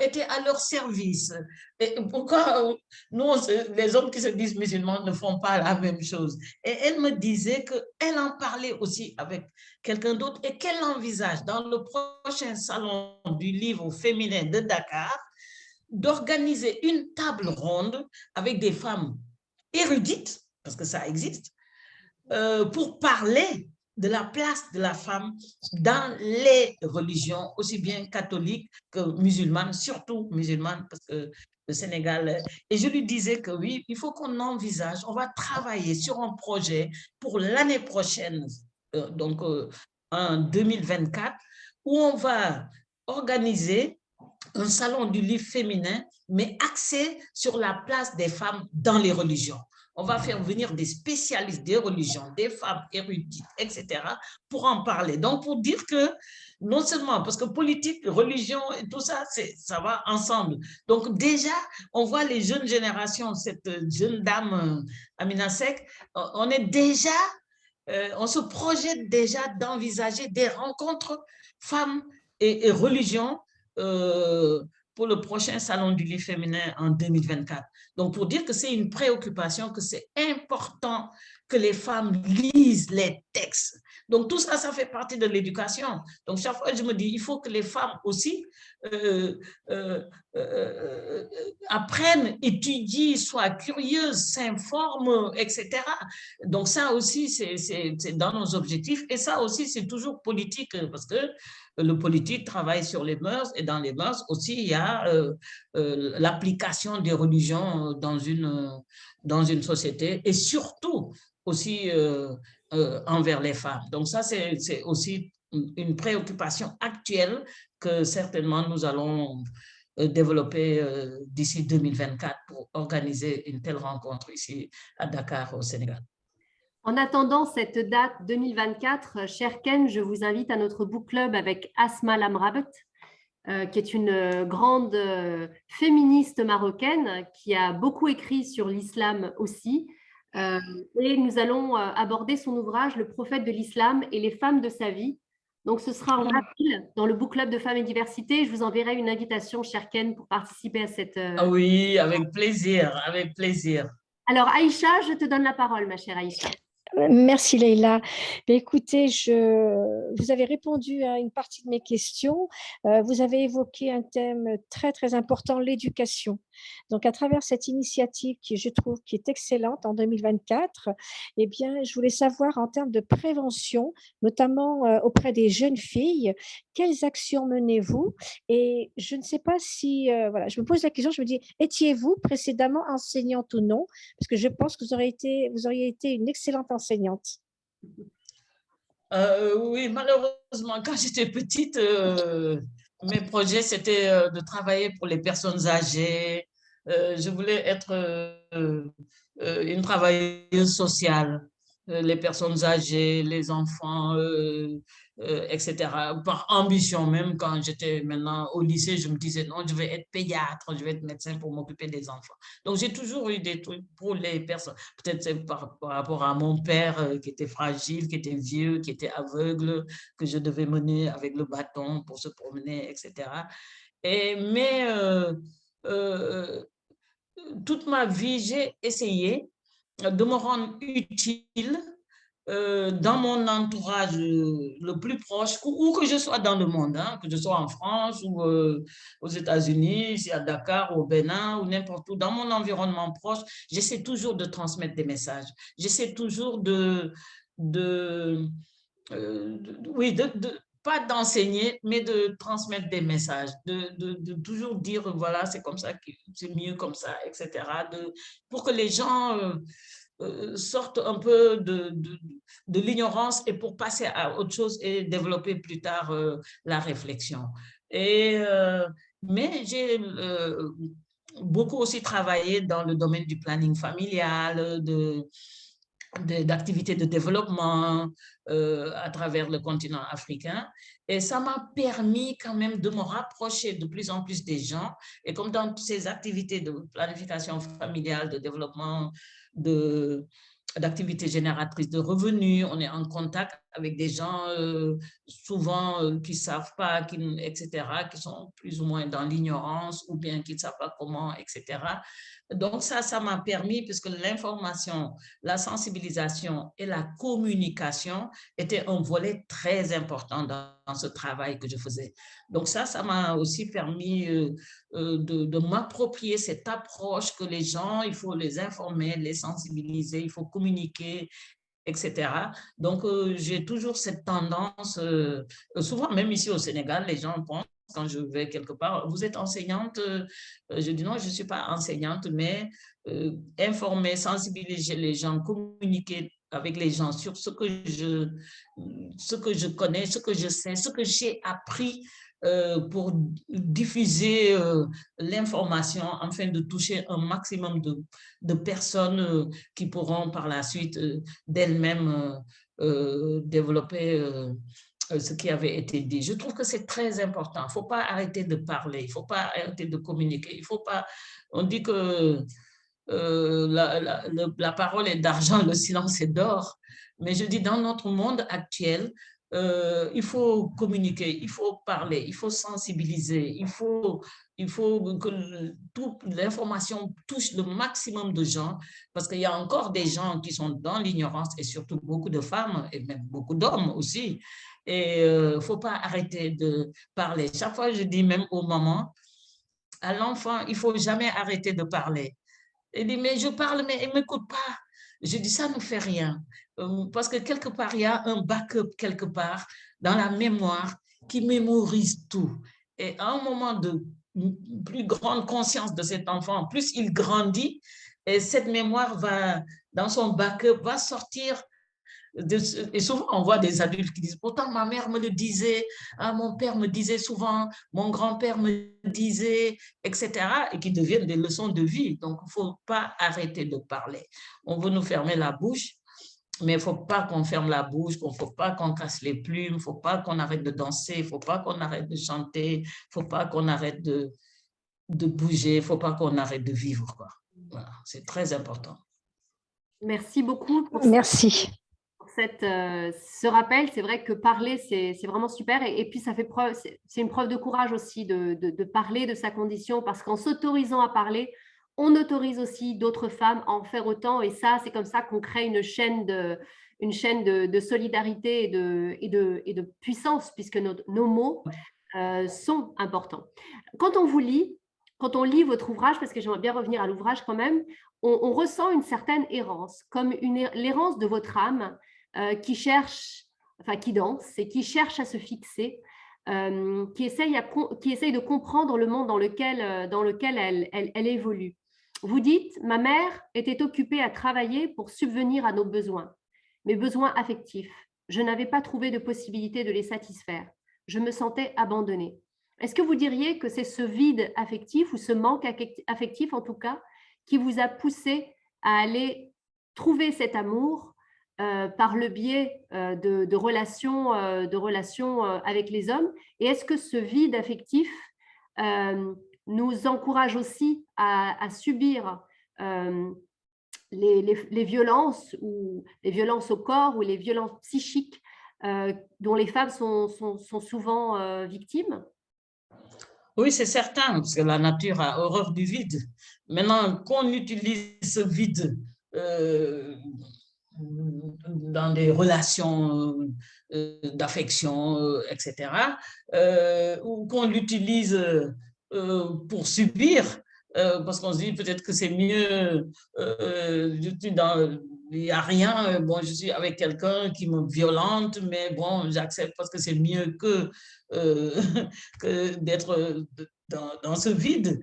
était à leur service. Et pourquoi nous, les hommes qui se disent musulmans, ne font pas la même chose? Et elle me disait qu'elle en parlait aussi avec quelqu'un d'autre et qu'elle envisage dans le prochain salon du livre féminin de Dakar d'organiser une table ronde avec des femmes érudites, parce que ça existe, pour parler de la place de la femme dans les religions, aussi bien catholiques que musulmanes, surtout musulmanes, parce que le Sénégal... Et je lui disais que oui, il faut qu'on envisage, on va travailler sur un projet pour l'année prochaine, donc en 2024, où on va organiser un salon du livre féminin, mais axé sur la place des femmes dans les religions. On va faire venir des spécialistes des religions, des femmes érudites, etc., pour en parler. Donc, pour dire que non seulement, parce que politique, religion et tout ça, ça va ensemble. Donc, déjà, on voit les jeunes générations, cette jeune dame, Amina Sek, on est déjà, on se projette déjà d'envisager des rencontres femmes et religions pour le prochain salon du livre féminin en 2024. Donc, pour dire que c'est une préoccupation, que c'est important que les femmes lisent les textes. Donc, tout ça, ça fait partie de l'éducation. Donc, chaque fois, je me dis, il faut que les femmes aussi apprennent, étudient, soient curieuses, s'informent, etc. Donc, ça aussi, c'est dans nos objectifs. Et ça aussi, c'est toujours politique, parce que le politique travaille sur les mœurs, et dans les mœurs aussi, il y a l'application des religions dans une société, et surtout aussi envers les femmes. Donc ça, c'est aussi une préoccupation actuelle que certainement nous allons développer d'ici 2024 pour organiser une telle rencontre ici à Dakar, au Sénégal. En attendant cette date 2024, cher Ken, je vous invite à notre book club avec Asma Lamrabat, qui est une grande féministe marocaine qui a beaucoup écrit sur l'islam aussi. Et nous allons aborder son ouvrage « Le prophète de l'islam et les femmes de sa vie ». Donc, ce sera en avril dans le book club de Femmes et Diversité. Je vous enverrai une invitation, cher Ken, pour participer à cette… Ah oui, avec plaisir, avec plaisir. Alors, Aïcha, je te donne la parole, ma chère Aïcha. Merci Leïla. Écoutez, vous avez répondu à une partie de mes questions. Vous avez évoqué un thème très très important, l'éducation. Donc à travers cette initiative qui je trouve qui est excellente en 2024, eh bien je voulais savoir en termes de prévention, notamment auprès des jeunes filles, quelles actions menez-vous? Et je ne sais pas si voilà, je me pose la question, je me dis, étiez-vous précédemment enseignante ou non? Parce que je pense que vous auriez été une excellente enseignante. Oui, malheureusement, quand j'étais petite, mes projets, c'était de travailler pour les personnes âgées. Je voulais être une travailleuse sociale, les personnes âgées, les enfants, etc. Par ambition, même quand j'étais maintenant au lycée, je me disais non, je vais être pédiatre, je vais être médecin pour m'occuper des enfants. Donc, j'ai toujours eu des trucs pour les personnes. Peut-être c'est par rapport à mon père qui était fragile, qui était vieux, qui était aveugle, que je devais mener avec le bâton pour se promener, etc. Mais toute ma vie, j'ai essayé de me rendre utile dans mon entourage le plus proche, où que je sois dans le monde, hein, que je sois en France ou aux États-Unis, ici à Dakar, au Bénin ou n'importe où, dans mon environnement proche, j'essaie toujours de transmettre des messages. J'essaie toujours pas d'enseigner, mais de transmettre des messages, de toujours dire, voilà, c'est comme ça, c'est mieux comme ça, etc. Pour que les gens sortent un peu de l'ignorance et pour passer à autre chose et développer plus tard la réflexion. Mais j'ai beaucoup aussi travaillé dans le domaine du planning familial, d'activités de développement à travers le continent africain. Et ça m'a permis quand même de me rapprocher de plus en plus des gens. Et comme dans ces activités de planification familiale, de développement, d'activités génératrices de revenus, on est en contact avec des gens souvent qui ne savent pas, etc., qui sont plus ou moins dans l'ignorance ou bien qui ne savent pas comment, etc. Donc ça m'a permis, puisque l'information, la sensibilisation et la communication étaient un volet très important dans ce travail que je faisais. Donc ça m'a aussi permis de m'approprier cette approche que les gens, il faut les informer, les sensibiliser, il faut communiquer, etc. Donc, j'ai toujours cette tendance, souvent même ici au Sénégal, les gens pensent, quand je vais quelque part, vous êtes enseignante? Je dis non, je ne suis pas enseignante, mais informer, sensibiliser les gens, communiquer avec les gens sur ce que je connais, ce que je sais, ce que j'ai appris pour diffuser l'information afin de toucher un maximum de personnes qui pourront par la suite d'elles-mêmes développer ce qui avait été dit. Je trouve que c'est très important. Il ne faut pas arrêter de parler, il ne faut pas arrêter de communiquer. Il faut pas… On dit que la parole est d'argent, le silence est d'or. Mais je dis, dans notre monde actuel, il faut communiquer, il faut parler, il faut sensibiliser, il faut que toute l'information touche le maximum de gens, parce qu'il y a encore des gens qui sont dans l'ignorance et surtout beaucoup de femmes et même beaucoup d'hommes aussi. Et il ne faut pas arrêter de parler. Chaque fois, je dis même aux mamans, à l'enfant, il ne faut jamais arrêter de parler. Il dit, mais je parle, mais il ne m'écoute pas. Je dis, ça ne fait rien. Parce que quelque part, il y a un backup quelque part dans la mémoire qui mémorise tout. Et à un moment de plus grande conscience de cet enfant, plus il grandit, et cette mémoire va, dans son backup, va sortir Et souvent, on voit des adultes qui disent, pourtant, ma mère me le disait, ah, mon père me disait souvent, mon grand-père me disait, etc., et qui deviennent des leçons de vie. Donc, il ne faut pas arrêter de parler. On veut nous fermer la bouche, mais il ne faut pas qu'on ferme la bouche, il ne faut pas qu'on casse les plumes, il ne faut pas qu'on arrête de danser, il ne faut pas qu'on arrête de chanter, il ne faut pas qu'on arrête de bouger, il ne faut pas qu'on arrête de vivre, quoi. Voilà, c'est très important. Merci beaucoup pour Merci. ce rappel. C'est vrai que parler, c'est vraiment super. Et puis, ça fait preuve, c'est une preuve de courage aussi de parler de sa condition, parce qu'en s'autorisant à parler, on autorise aussi d'autres femmes à en faire autant. Et ça, c'est comme ça qu'on crée une chaîne de solidarité et de puissance, puisque nos mots sont importants. Quand on lit votre ouvrage, parce que j'aimerais bien revenir à l'ouvrage quand même, on ressent une certaine errance, comme l'errance de votre âme qui cherche, enfin qui danse et qui cherche à se fixer, qui essaye de comprendre le monde dans lequel elle évolue. Vous dites, ma mère était occupée à travailler pour subvenir à nos besoins, mes besoins affectifs. Je n'avais pas trouvé de possibilité de les satisfaire. Je me sentais abandonnée. Est-ce que vous diriez que c'est ce vide affectif ou ce manque affectif en tout cas qui vous a poussé à aller trouver cet amour par le biais de relations avec les hommes? Et est-ce que ce vide affectif nous encourage aussi à subir les violences, ou les violences au corps ou les violences psychiques dont les femmes sont souvent victimes? Oui, c'est certain, parce que la nature a horreur du vide. Maintenant, qu'on utilise ce vide dans des relations d'affection, etc., ou qu'on l'utilise pour subir, parce qu'on se dit peut-être que c'est mieux, il n'y a rien, bon, je suis avec quelqu'un qui me violente, mais bon, j'accepte parce que c'est mieux que d'être dans ce vide.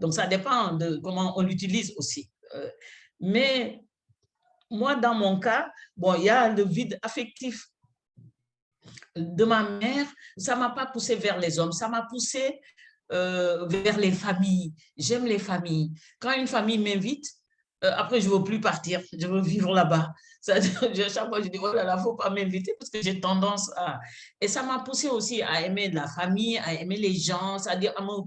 Donc, ça dépend de comment on l'utilise aussi. Mais moi, dans mon cas, bon, il y a le vide affectif de ma mère. Ça ne m'a pas poussé vers les hommes, ça m'a poussé vers les familles. J'aime les familles. Quand une famille m'invite, après, je ne veux plus partir, je veux vivre là-bas. Chaque fois, je dis, oh là là, il ne faut pas m'inviter parce que j'ai tendance à... Et ça m'a poussé aussi à aimer la famille, à aimer les gens, c'est-à-dire à me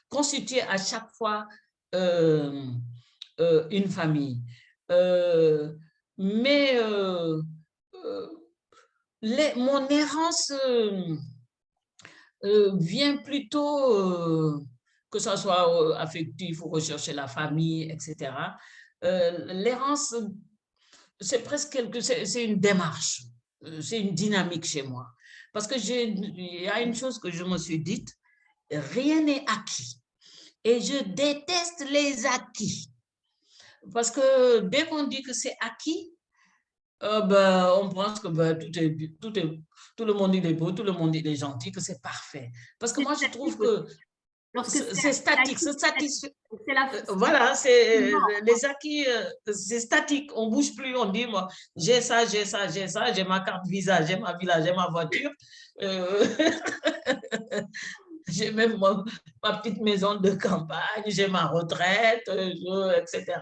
constituer à chaque fois une famille. Mais mon errance vient plutôt, que ce soit affectif ou rechercher la famille, etc. L'errance, c'est presque c'est une démarche, c'est une dynamique chez moi. Parce que il y a une chose que je me suis dite, rien n'est acquis. Et je déteste les acquis. Parce que dès qu'on dit que c'est acquis, on pense que tout le monde il est beau, tout le monde il est gentil, que c'est parfait. Parce que moi, je trouve que c'est statique, c'est satisfait. Voilà, c'est les acquis, c'est statique. On ne bouge plus, on dit, moi, j'ai ça, j'ai ça, j'ai ça, j'ai ma carte Visa, j'ai ma villa, j'ai ma voiture. J'ai même ma petite maison de campagne, j'ai ma retraite, etc.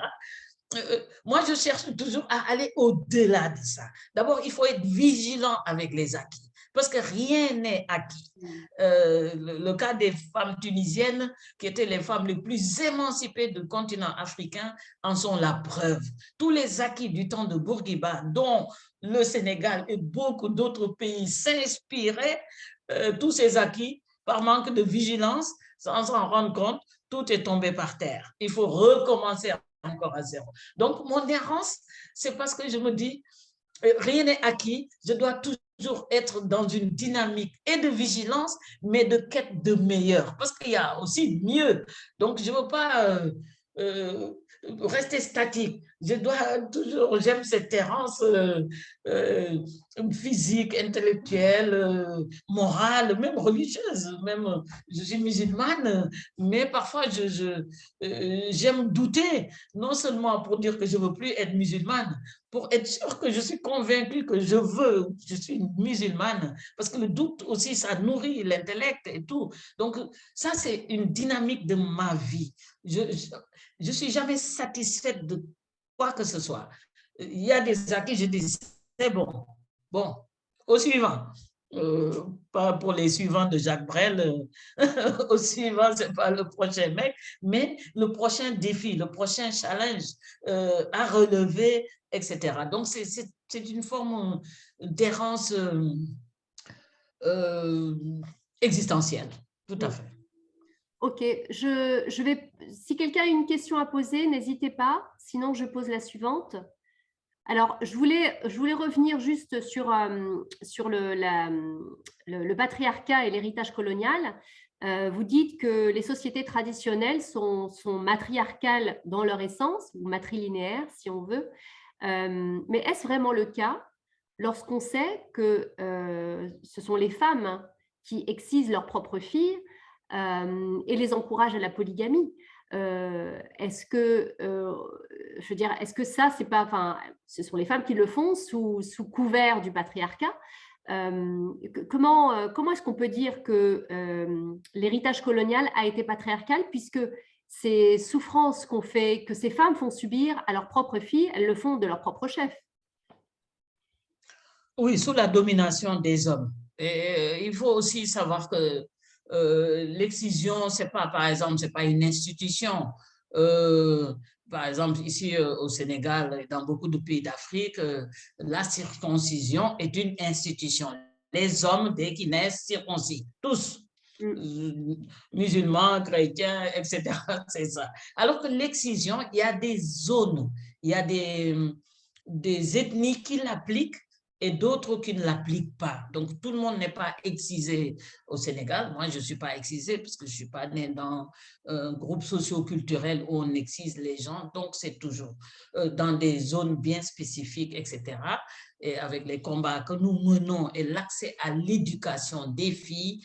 Moi, je cherche toujours à aller au-delà de ça. D'abord, il faut être vigilant avec les acquis, parce que rien n'est acquis. Le cas des femmes tunisiennes, qui étaient les femmes les plus émancipées du continent africain, en sont la preuve. Tous les acquis du temps de Bourguiba, dont le Sénégal et beaucoup d'autres pays s'inspiraient, tous ces acquis, par manque de vigilance, sans s'en rendre compte, tout est tombé par terre. Il faut recommencer encore à zéro. Donc, mon errance, c'est parce que je me dis, rien n'est acquis, je dois toujours être dans une dynamique et de vigilance, mais de quête de meilleur, parce qu'il y a aussi mieux. Donc, je ne veux pas rester statique. je dois toujours, j'aime cette errance physique, intellectuelle, morale, même religieuse, même je suis musulmane, mais parfois j'aime douter, non seulement pour dire que je ne veux plus être musulmane, pour être sûr que je suis convaincue que je suis musulmane, parce que le doute aussi, ça nourrit l'intellect et tout. Donc, ça, c'est une dynamique de ma vie. Je suis jamais satisfaite de quoi que ce soit. Il y a des acquis, je dis, c'est bon. Bon, au suivant. Pas pour les suivants de Jacques Brel, au suivant, ce n'est pas le prochain mec, mais le prochain défi, le prochain challenge à relever, etc. Donc, c'est une forme d'errance existentielle, tout à fait. Ok, si quelqu'un a une question à poser, n'hésitez pas, sinon je pose la suivante. Alors, je voulais revenir juste sur le patriarcat et l'héritage colonial. Vous dites que les sociétés traditionnelles sont matriarcales dans leur essence, ou matrilinéaires, si on veut. Mais est-ce vraiment le cas lorsqu'on sait que ce sont les femmes qui excisent leurs propres filles et les encouragent à la polygamie? Est-ce que ça, c'est pas, enfin, ce sont les femmes qui le font sous couvert du patriarcat. Comment est-ce qu'on peut dire que l'héritage colonial a été patriarcal, puisque ces souffrances que ces femmes font subir à leurs propres filles, elles le font de leur propre chef? Oui, sous la domination des hommes. Et il faut aussi savoir que l'excision, c'est pas, par exemple, c'est pas une institution. Par exemple, ici au Sénégal et dans beaucoup de pays d'Afrique, la circoncision est une institution. Les hommes, dès qu'ils naissent, circoncis, tous, musulmans, chrétiens, etc. C'est ça. Alors que l'excision, il y a des zones, il y a des ethnies qui l'appliquent et d'autres qui ne l'appliquent pas. Donc, tout le monde n'est pas excisé au Sénégal. Moi, je ne suis pas excisée parce que je ne suis pas née dans un groupe socio-culturel où on excise les gens. Donc, c'est toujours dans des zones bien spécifiques, etc. Et avec les combats que nous menons et l'accès à l'éducation des filles,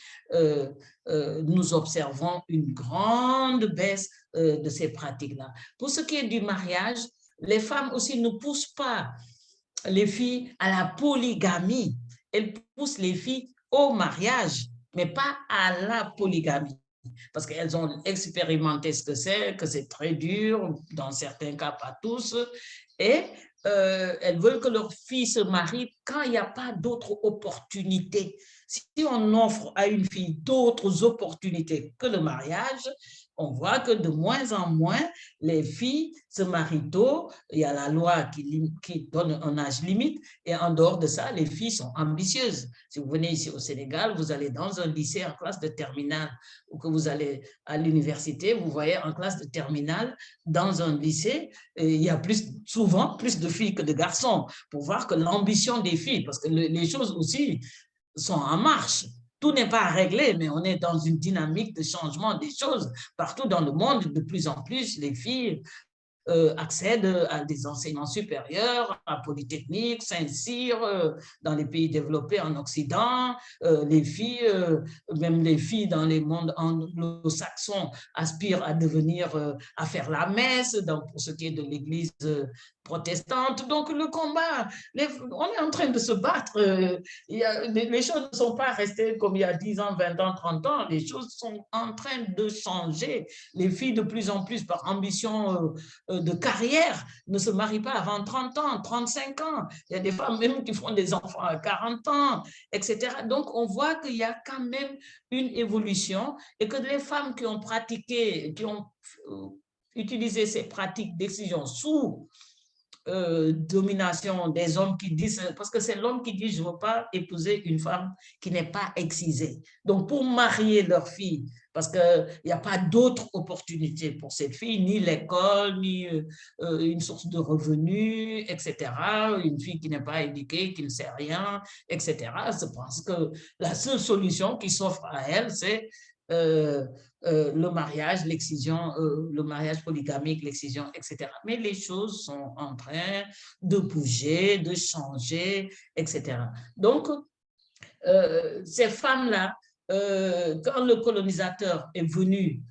nous observons une grande baisse de ces pratiques-là. Pour ce qui est du mariage, les femmes aussi ne poussent pas les filles à la polygamie. Elles poussent les filles au mariage, mais pas à la polygamie. Parce qu'elles ont expérimenté ce que c'est très dur, dans certains cas, pas tous, et elles veulent que leurs filles se marient quand il n'y a pas d'autres opportunités. Si on offre à une fille d'autres opportunités que le mariage, on voit que de moins en moins, les filles se marient tôt. Il y a la loi qui donne un âge limite. Et en dehors de ça, les filles sont ambitieuses. Si vous venez ici au Sénégal, vous allez dans un lycée en classe de terminale ou que vous allez à l'université, vous voyez en classe de terminale, dans un lycée, il y a souvent plus de filles que de garçons pour voir que l'ambition des filles, parce que les choses aussi sont en marche. Tout n'est pas réglé, mais on est dans une dynamique de changement des choses. Partout dans le monde, de plus en plus, les filles accèdent à des enseignements supérieurs, à Polytechnique, Saint-Cyr, dans les pays développés en Occident. Les filles, même les filles dans les mondes anglo-saxons, aspirent à devenir, à faire la messe, pour ce qui est de l'Église protestante. Donc, le combat, on est en train de se battre. Les choses ne sont pas restées comme il y a 10 ans, 20 ans, 30 ans. Les choses sont en train de changer. Les filles, de plus en plus, par ambition de carrière, ne se marient pas avant 30 ans, 35 ans. Il y a des femmes même qui font des enfants à 40 ans, etc. Donc, on voit qu'il y a quand même une évolution et que les femmes qui ont pratiqué, qui ont utilisé ces pratiques d'excision sous domination des hommes qui disent, parce que c'est l'homme qui dit je ne veux pas épouser une femme qui n'est pas excisée. Donc pour marier leur fille, parce qu'il n'y a pas d'autre opportunité pour cette fille, ni l'école, ni une source de revenus, etc. Une fille qui n'est pas éduquée, qui ne sait rien, etc. Je pense que la seule solution qui s'offre à elle, c'est le mariage, l'excision, le mariage polygamique, l'excision, etc. Mais les choses sont en train de bouger, de changer, etc. Donc, ces femmes-là, quand le colonisateur est venu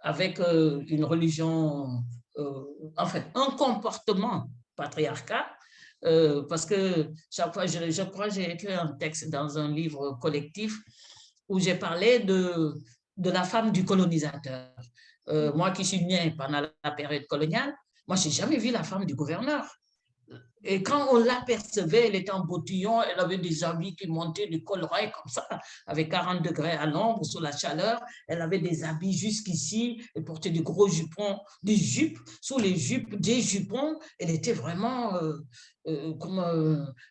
avec une religion, enfin, un comportement patriarcal, parce que chaque fois, je crois que j'ai écrit un texte dans un livre collectif où j'ai parlé de la femme du colonisateur. Moi qui suis née pendant la période coloniale, moi, je n'ai jamais vu la femme du gouverneur. Et quand on l'apercevait, elle était en bottillon, elle avait des habits qui montaient du col-roy comme ça, avec 40 degrés à l'ombre, sous la chaleur. Elle avait des habits jusqu'ici, elle portait des gros jupons, des jupes, sous les jupes, des jupons. Elle était vraiment, elle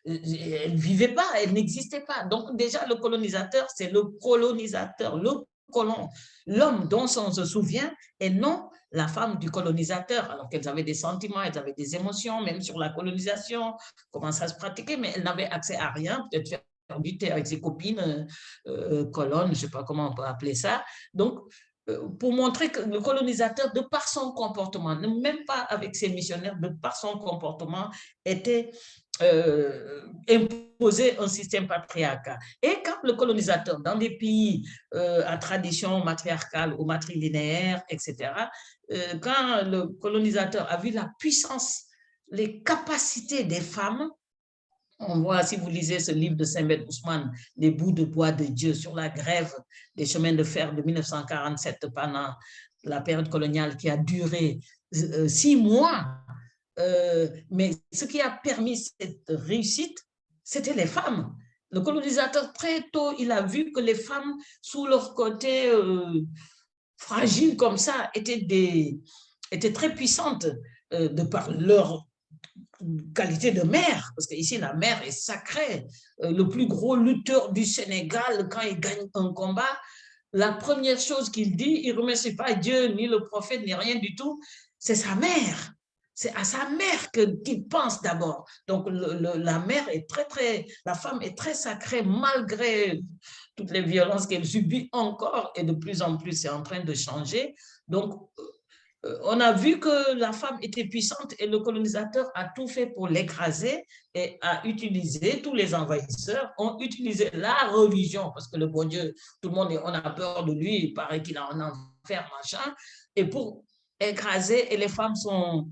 ne vivait pas, elle n'existait pas. Donc déjà, le colonisateur, c'est le colonisateur, le colon, l'homme dont on se souvient, et non la femme du colonisateur, alors qu'elles avaient des sentiments, elles avaient des émotions, même sur la colonisation, comment ça se pratiquait, mais elles n'avaient accès à rien, peut-être faire du thé avec ses copines, colonnes, je ne sais pas comment on peut appeler ça. Donc, pour montrer que le colonisateur, de par son comportement, même pas avec ses missionnaires, de par son comportement, était imposer un système patriarcal. Et quand le colonisateur, dans des pays à tradition matriarcale ou matrilinéaire, etc., quand le colonisateur a vu la puissance, les capacités des femmes, on voit, si vous lisez ce livre de Saint-Beth Ousmane, Les bouts de bois de Dieu, sur la grève des chemins de fer de 1947 pendant la période coloniale qui a duré 6 mois, mais ce qui a permis cette réussite, c'était les femmes. Le colonisateur, très tôt, il a vu que les femmes, sous leur côté fragile comme ça, étaient très puissantes de par leur qualité de mère, parce qu'ici, la mère est sacrée. Le plus gros lutteur du Sénégal, quand il gagne un combat, la première chose qu'il dit, il ne remercie pas Dieu, ni le prophète, ni rien du tout, c'est sa mère. C'est à sa mère qu'il pense d'abord. Donc, la mère est la femme est très sacrée, malgré toutes les violences qu'elle subit encore, et de plus en plus, c'est en train de changer. Donc, on a vu que la femme était puissante et le colonisateur a tout fait pour l'écraser et a utilisé, tous les envahisseurs ont utilisé la religion, parce que le bon Dieu, tout le monde, on a peur de lui, il paraît qu'il a un enfer, machin, et pour écraser, et les femmes sont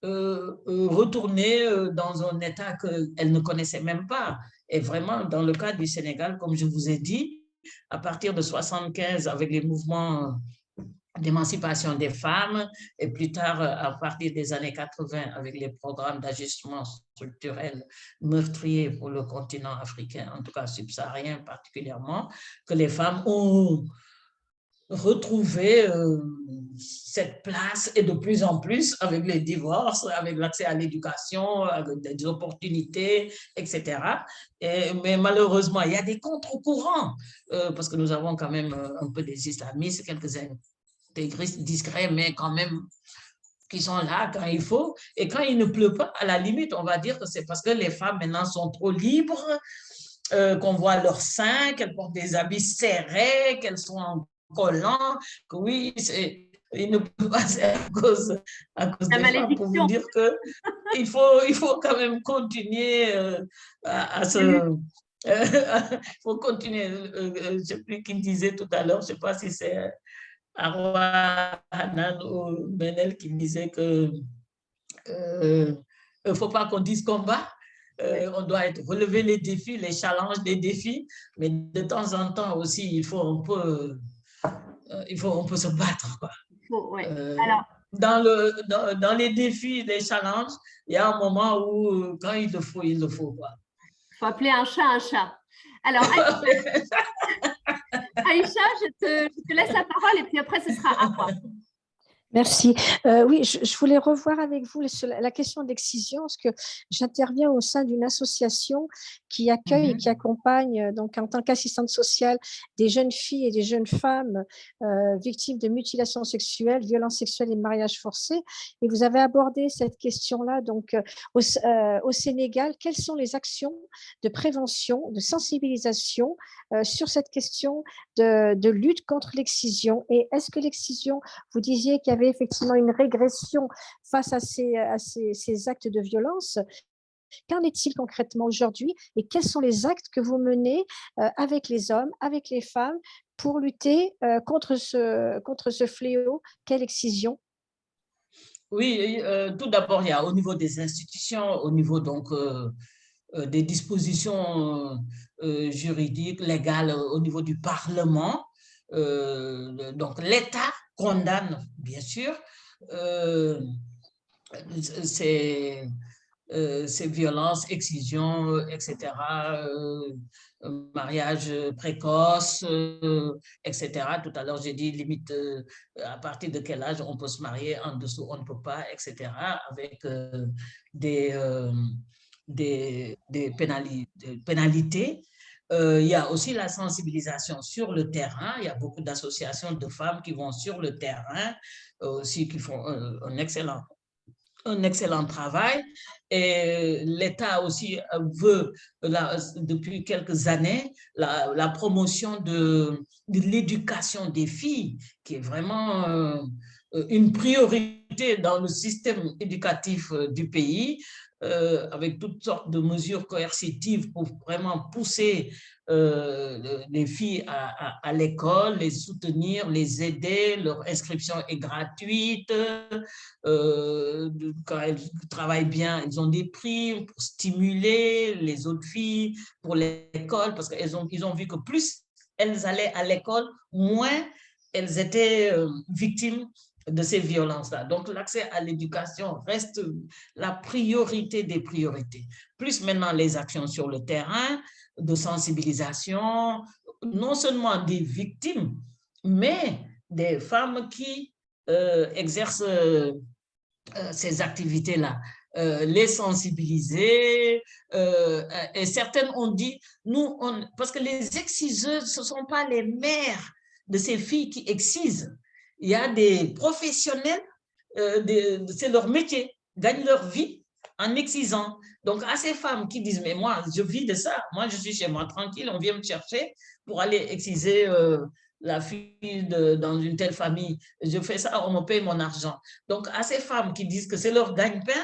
retournées dans un état qu'elles ne connaissaient même pas. Et vraiment, dans le cas du Sénégal, comme je vous ai dit, à partir de 1975, avec les mouvements d'émancipation des femmes, et plus tard, à partir des années 80, avec les programmes d'ajustement structurel meurtriers pour le continent africain, en tout cas subsaharien particulièrement, que les femmes ont retrouvé cette place, et de plus en plus avec les divorces, avec l'accès à l'éducation, avec des opportunités, etc. Mais malheureusement, il y a des contre-courants, parce que nous avons quand même un peu des islamistes, quelques intégristes discrets, mais quand même qui sont là quand il faut. Et quand il ne pleut pas, à la limite, on va dire que c'est parce que les femmes maintenant sont trop libres, qu'on voit leurs seins, qu'elles portent des habits serrés, qu'elles sont en collant, que oui, il ne peut pas être à cause des femmes, pour vous dire qu'il faut quand même continuer à se... Il faut continuer. Je ne sais plus qui disait tout à l'heure, je ne sais pas si c'est Arwa Hanan ou Benel qui disait que il ne faut pas qu'on dise combat. On doit relever les défis, les challenges des défis, mais de temps en temps aussi, il faut un peu se battre, quoi. Ouais. Alors, dans les défis, les challenges, il y a un moment où, quand il le faut, quoi. Il faut appeler un chat un chat. Alors, Aïcha, je te laisse la parole et puis après, ce sera à moi. Merci. Oui, je voulais revoir avec vous sur la question d'excision, parce que j'interviens au sein d'une association qui accueille et qui accompagne, donc en tant qu'assistante sociale, des jeunes filles et des jeunes femmes victimes de mutilations sexuelles, violences sexuelles et mariage forcé. Et vous avez abordé cette question-là donc au Sénégal. Quelles sont les actions de prévention, de sensibilisation sur cette question de lutte contre l'excision? Et est-ce que l'excision, vous disiez qu'il y avait effectivement une régression face à ces actes de violence. Qu'en est-il concrètement aujourd'hui et quels sont les actes que vous menez avec les hommes, avec les femmes pour lutter contre ce fléau qu'est l'excision? Oui, tout d'abord, il y a au niveau des institutions, au niveau donc des dispositions juridiques, légales, au niveau du Parlement. Donc l'État condamne, bien sûr, ces violences, excisions, etc., mariage précoce, etc. Tout à l'heure, j'ai dit limite à partir de quel âge on peut se marier, en dessous on ne peut pas, etc., avec des pénalités. Il y a aussi la sensibilisation sur le terrain. Il y a beaucoup d'associations de femmes qui vont sur le terrain, aussi qui font un excellent travail. Et l'État aussi veut, depuis quelques années, la promotion de l'éducation des filles, qui est vraiment une priorité dans le système éducatif du pays, avec toutes sortes de mesures coercitives pour vraiment pousser les filles à l'école, les soutenir, les aider. Leur inscription est gratuite. Quand elles travaillent bien, ils ont des primes pour stimuler les autres filles pour l'école, parce qu'ils ont vu que plus elles allaient à l'école, moins elles étaient victimes de ces violences-là. Donc, l'accès à l'éducation reste la priorité des priorités. Plus maintenant les actions sur le terrain de sensibilisation, non seulement des victimes, mais des femmes qui exercent ces activités-là, les sensibiliser. Et certaines ont dit, parce que les exciseuses, ce ne sont pas les mères de ces filles qui excisent. Il y a des professionnels, c'est leur métier, gagnent leur vie en excisant. Donc, à ces femmes qui disent, mais moi, je vis de ça, moi, je suis chez moi tranquille, on vient me chercher pour aller exciser la fille dans une telle famille, je fais ça, on me paye mon argent. Donc, à ces femmes qui disent que c'est leur gagne-pain,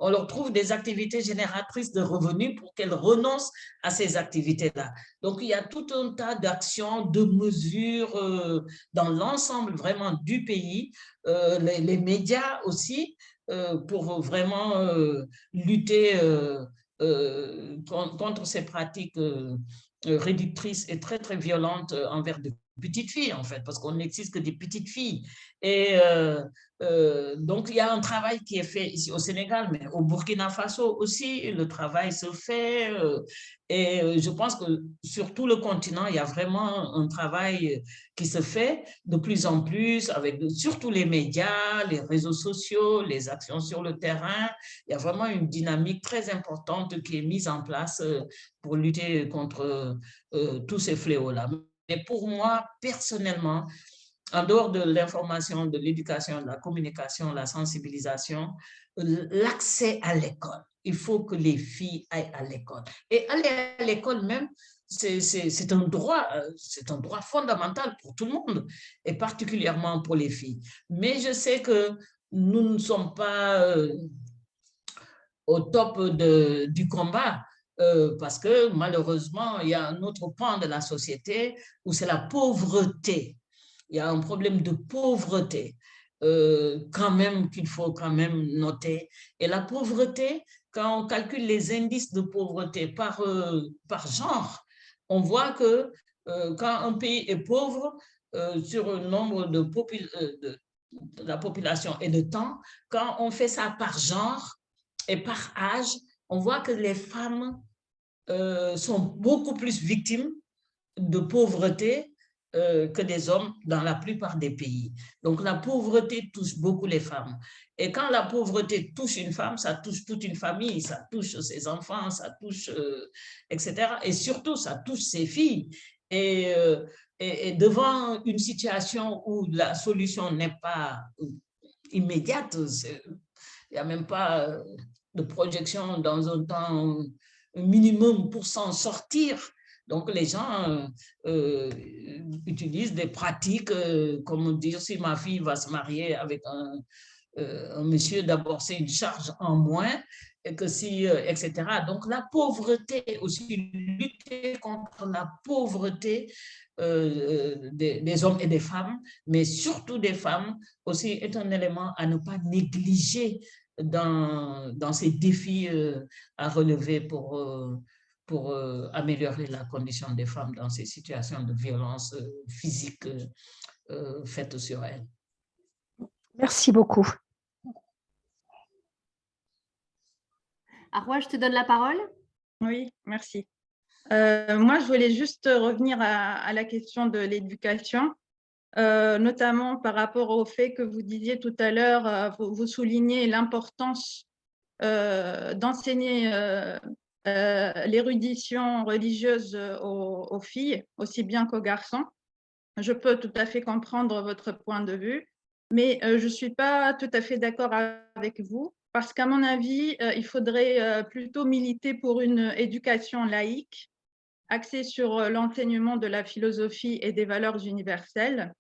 on leur trouve des activités génératrices de revenus pour qu'elles renoncent à ces activités-là. Donc, il y a tout un tas d'actions, de mesures dans l'ensemble vraiment du pays, les médias aussi, pour vraiment lutter contre ces pratiques réductrices et très, très violentes envers de petites filles, en fait, parce qu'on n'existe que des petites filles. Et donc, il y a un travail qui est fait ici au Sénégal, mais au Burkina Faso aussi, le travail se fait. Et je pense que sur tout le continent, il y a vraiment un travail qui se fait de plus en plus avec surtout les médias, les réseaux sociaux, les actions sur le terrain. Il y a vraiment une dynamique très importante qui est mise en place pour lutter contre tous ces fléaux-là. Mais pour moi, personnellement, en dehors de l'information, de l'éducation, de la communication, la sensibilisation, l'accès à l'école. Il faut que les filles aillent à l'école. Et aller à l'école même, c'est un droit fondamental pour tout le monde, et particulièrement pour les filles. Mais je sais que nous ne sommes pas au top du combat, parce que malheureusement, il y a un autre pan de la société où c'est la pauvreté. Il y a un problème de pauvreté quand même qu'il faut quand même noter. Et la pauvreté, quand on calcule les indices de pauvreté par genre, on voit que quand un pays est pauvre sur un nombre de la population et de temps, quand on fait ça par genre et par âge, on voit que les femmes sont beaucoup plus victimes de pauvreté que des hommes dans la plupart des pays. Donc, la pauvreté touche beaucoup les femmes. Et quand la pauvreté touche une femme, ça touche toute une famille, ça touche ses enfants, ça touche, etc. Et surtout, ça touche ses filles. Et devant une situation où la solution n'est pas immédiate, il n'y a même pas de projection dans un temps minimum pour s'en sortir. Donc, les gens utilisent des pratiques comme dire si ma fille va se marier avec un monsieur, d'abord, c'est une charge en moins, et que si, etc. Donc, la pauvreté aussi, lutter contre la pauvreté des hommes et des femmes, mais surtout des femmes, aussi est un élément à ne pas négliger dans ces défis à relever pour améliorer la condition des femmes dans ces situations de violence physique faites sur elles. Merci beaucoup. Arwa, je te donne la parole. Oui, merci. Moi, je voulais juste revenir à la question de l'éducation, notamment par rapport au fait que vous disiez tout à l'heure, vous soulignez l'importance d'enseigner l'érudition religieuse aux filles, aussi bien qu'aux garçons. Je peux tout à fait comprendre votre point de vue, mais je ne suis pas tout à fait d'accord avec vous, parce qu'à mon avis, il faudrait plutôt militer pour une éducation laïque, axée sur l'enseignement de la philosophie et des valeurs universelles,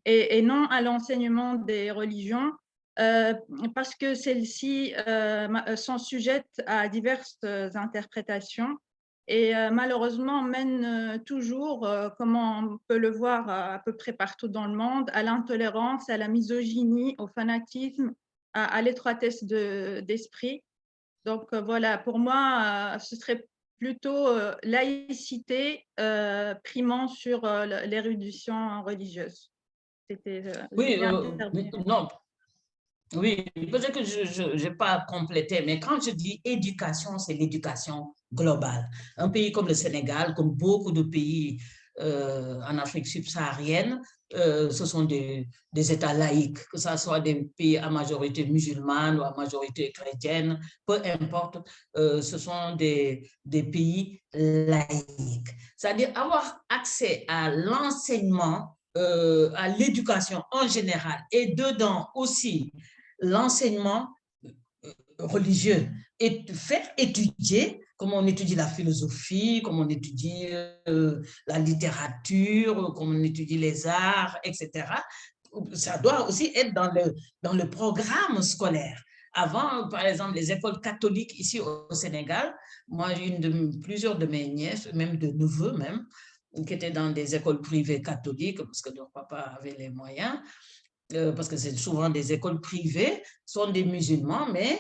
et non à l'enseignement des religions, parce que celles-ci sont sujettes à diverses interprétations et malheureusement mènent toujours, comme on peut le voir à peu près partout dans le monde, à l'intolérance, à la misogynie, au fanatisme, à l'étroitesse d'esprit. Donc voilà, pour moi, ce serait plutôt laïcité primant sur l'érudition religieuse. Oui, non. Oui, peut-être que je n'ai pas complété, mais quand je dis éducation, c'est l'éducation globale. Un pays comme le Sénégal, comme beaucoup de pays en Afrique subsaharienne, ce sont des États laïques, que ce soit des pays à majorité musulmane ou à majorité chrétienne, peu importe, ce sont des pays laïques. C'est-à-dire avoir accès à l'enseignement, à l'éducation en général, et dedans aussi l'enseignement religieux, et faire étudier, comme on étudie la philosophie, comme on étudie la littérature, comme on étudie les arts, etc. Ça doit aussi être dans le programme scolaire. Avant, par exemple, les écoles catholiques ici au Sénégal, moi, plusieurs de mes nièces, même de neveux même, qui étaient dans des écoles privées catholiques, parce que leur papa avait les moyens, parce que c'est souvent des écoles privées, sont des musulmans, mais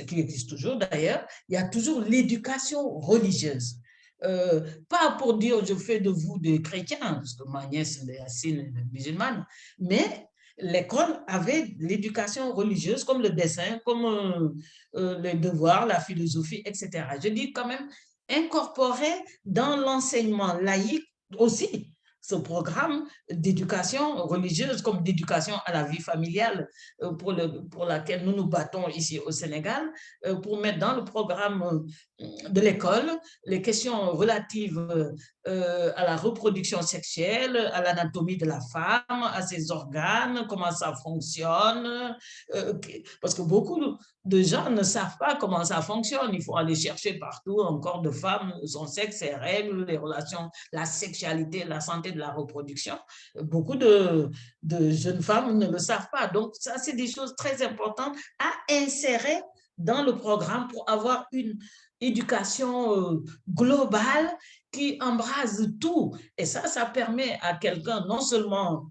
qui existe toujours d'ailleurs, il y a toujours l'éducation religieuse. Pas pour dire je fais de vous des chrétiens, parce que ma nièce est musulmane, mais l'école avait l'éducation religieuse comme le dessin, comme les devoirs, la philosophie, etc. Je dis quand même incorporer dans l'enseignement laïque aussi ce programme d'éducation religieuse comme d'éducation à la vie familiale pour laquelle nous nous battons ici au Sénégal, pour mettre dans le programme de l'école les questions relatives à la reproduction sexuelle, à l'anatomie de la femme, à ses organes, comment ça fonctionne, parce que beaucoup de gens ne savent pas comment ça fonctionne. Il faut aller chercher partout un corps de femme, son sexe, ses règles, les relations, la sexualité, la santé de la reproduction. Beaucoup de jeunes femmes ne le savent pas. Donc, ça, c'est des choses très importantes à insérer dans le programme pour avoir une éducation globale qui embrase tout. Et ça permet à quelqu'un non seulement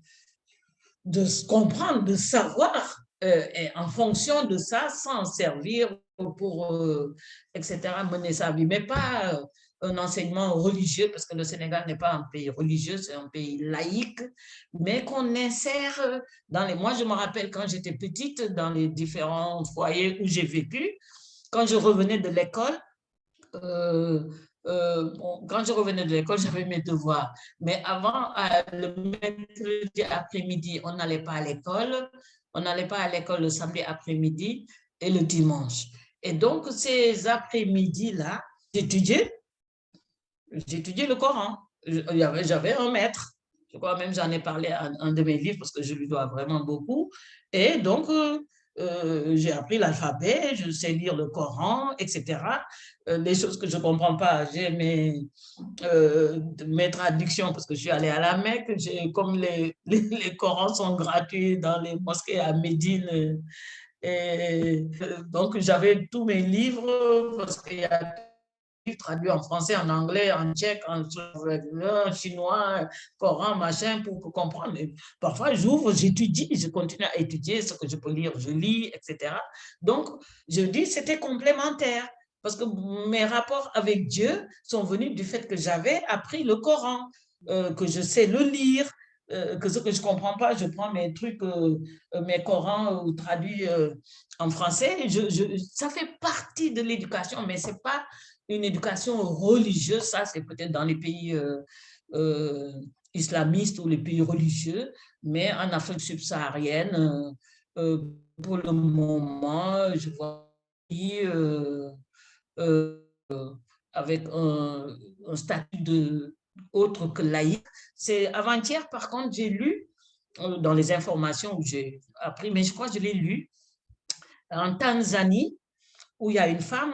de comprendre, de savoir, et en fonction de ça, s'en servir pour, etc., mener sa vie, mais pas un enseignement religieux, parce que le Sénégal n'est pas un pays religieux, c'est un pays laïque, mais qu'on insère dans les... Moi, je me rappelle quand j'étais petite, dans les différents foyers où j'ai vécu, quand je revenais de l'école, bon, quand je revenais de l'école, j'avais mes devoirs. Mais avant, le mercredi après-midi, on n'allait pas à l'école. On n'allait pas à l'école le samedi après-midi et le dimanche. Et donc, ces après-midi-là, j'étudiais le Coran. J'avais un maître. Je crois même j'en ai parlé à un de mes livres parce que je lui dois vraiment beaucoup. Et donc, j'ai appris l'alphabet, je sais lire le Coran, etc. Les choses que je ne comprends pas, j'ai mes traductions parce que je suis allée à la Mecque. Comme les Corans sont gratuits dans les mosquées à Médine, et donc j'avais tous mes livres parce qu'il y a traduit en français, en anglais, en tchèque, en chinois, coran, machin, pour comprendre. Et parfois, j'ouvre, j'étudie, je continue à étudier ce que je peux lire, je lis, etc. Donc, je dis, c'était complémentaire, parce que mes rapports avec Dieu sont venus du fait que j'avais appris le Coran, que je sais le lire, que ce que je ne comprends pas, je prends mes trucs, mes Corans traduits en français. Ça fait partie de l'éducation, mais ce n'est pas une éducation religieuse, ça c'est peut-être dans les pays islamistes ou les pays religieux, mais en Afrique subsaharienne, pour le moment, je vois avec un statut autre que laïque. C'est avant-hier, par contre, j'ai lu dans les informations où j'ai appris, mais je crois que je l'ai lu, en Tanzanie, où il y a une femme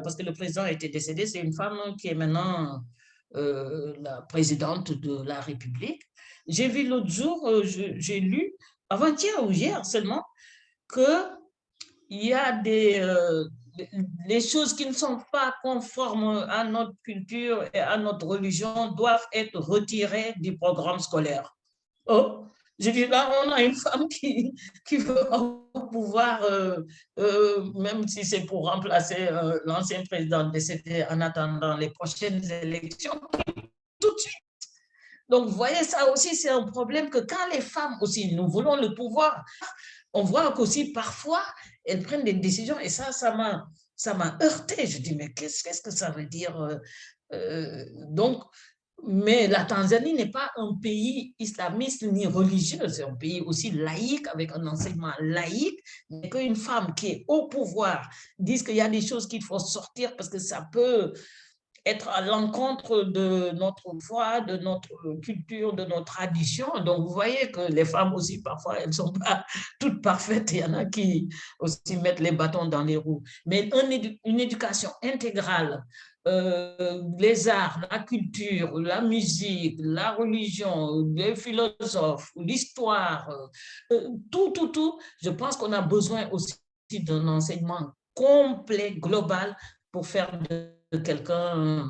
parce que le président était décédé, c'est une femme qui est maintenant la présidente de la République. J'ai vu l'autre jour, j'ai lu, avant-hier ou hier seulement, qu'il y a les choses qui ne sont pas conformes à notre culture et à notre religion doivent être retirées du programme scolaire. Oh, je dis là, on a une femme qui veut pouvoir, même si c'est pour remplacer l'ancien président décédé en attendant les prochaines élections, tout de suite. Donc, vous voyez, ça aussi, c'est un problème que quand les femmes aussi, nous voulons le pouvoir, on voit qu'aussi parfois, elles prennent des décisions et ça m'a heurté. Je dis, mais qu'est-ce que ça veut dire donc, mais la Tanzanie n'est pas un pays islamiste ni religieux, c'est un pays aussi laïque, avec un enseignement laïque, mais qu'une femme qui est au pouvoir dise qu'il y a des choses qu'il faut sortir parce que ça peut être à l'encontre de notre foi, de notre culture, de nos traditions. Donc, vous voyez que les femmes aussi, parfois, elles ne sont pas toutes parfaites. Il y en a qui aussi mettent les bâtons dans les roues. Mais une éducation intégrale, les arts, la culture, la musique, la religion, les philosophes, l'histoire, tout, je pense qu'on a besoin aussi d'un enseignement complet, global, pour faire de quelqu'un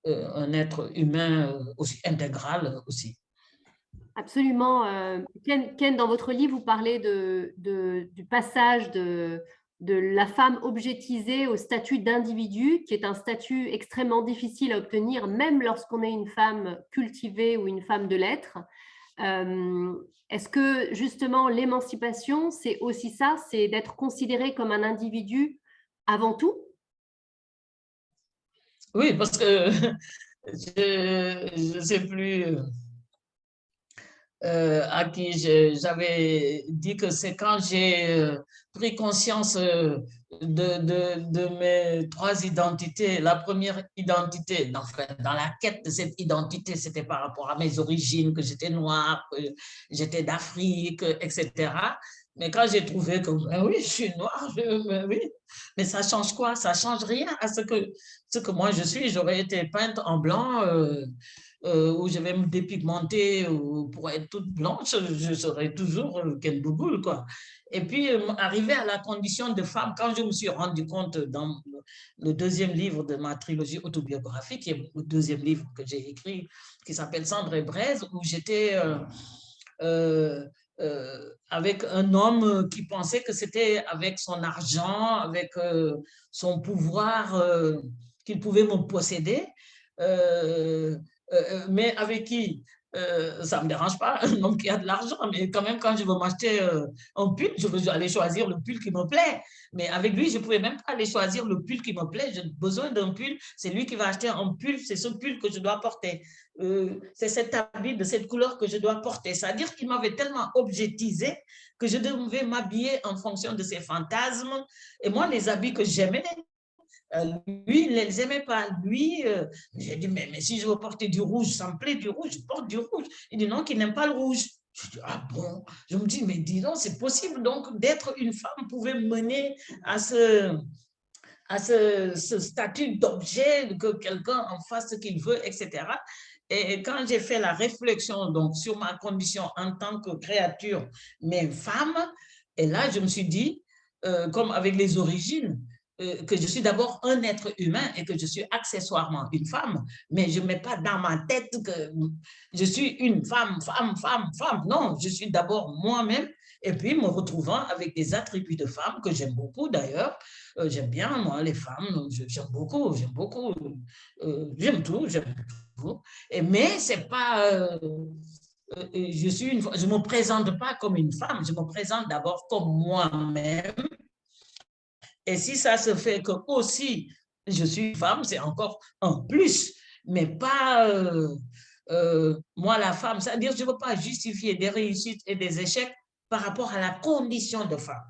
un être humain aussi intégral aussi. Absolument. Ken, dans votre livre, vous parlez du passage de la femme objetisée au statut d'individu, qui est un statut extrêmement difficile à obtenir, même lorsqu'on est une femme cultivée ou une femme de lettres. Est-ce que justement l'émancipation, c'est aussi ça, c'est d'être considéré comme un individu avant tout? Oui, parce que je ne sais plus à qui j'avais dit que c'est quand j'ai pris conscience de mes trois identités. La première identité, enfin, dans la quête de cette identité, c'était par rapport à mes origines, que j'étais noire, que j'étais d'Afrique, etc. Mais quand j'ai trouvé que, ben oui, je suis noire, ben oui, mais ça change quoi? Ça change rien à ce que moi je suis. J'aurais été peinte en blanc, où je vais me dépigmenter pour être toute blanche, je serai toujours Ken Bougoul, quoi. Et puis, arrivé à la condition de femme, quand je me suis rendu compte dans le deuxième livre de ma trilogie autobiographique, qui est le deuxième livre que j'ai écrit, qui s'appelle Cendre et Braise, où j'étais avec un homme qui pensait que c'était avec son argent, avec son pouvoir, qu'il pouvait me posséder, mais avec qui ça ne me dérange pas, un homme qui a de l'argent, mais quand même, quand je veux m'acheter un pull, je veux aller choisir le pull qui me plaît. Mais avec lui, je ne pouvais même pas aller choisir le pull qui me plaît. J'ai besoin d'un pull, c'est lui qui va acheter un pull, c'est ce pull que je dois porter. C'est cet habit de cette couleur que je dois porter. C'est-à-dire qu'il m'avait tellement objectisé que je devais m'habiller en fonction de ses fantasmes. Et moi, les habits que j'aimais, lui, il ne les aimait pas. Lui, j'ai dit, mais si je veux porter du rouge, ça me plaît du rouge, je porte du rouge. Il dit non, qu'il n'aime pas le rouge. Je dis, ah bon? Je me dis, mais dis donc, c'est possible donc d'être une femme pouvait mener à ce statut d'objet, que quelqu'un en fasse ce qu'il veut, etc. Et quand j'ai fait la réflexion donc, sur ma condition en tant que créature, mais femme, et là, je me suis dit, comme avec les origines, que je suis d'abord un être humain et que je suis accessoirement une femme, mais je ne mets pas dans ma tête que je suis une femme. Non, je suis d'abord moi-même et puis me retrouvant avec des attributs de femme que j'aime beaucoup d'ailleurs. J'aime bien, moi, les femmes, j'aime beaucoup, j'aime tout. Mais c'est pas... je me présente pas comme une femme, je me présente d'abord comme moi-même. Et si ça se fait que aussi je suis femme, c'est encore un plus, mais pas moi la femme. C'est-à-dire je ne veux pas justifier des réussites et des échecs par rapport à la condition de femme.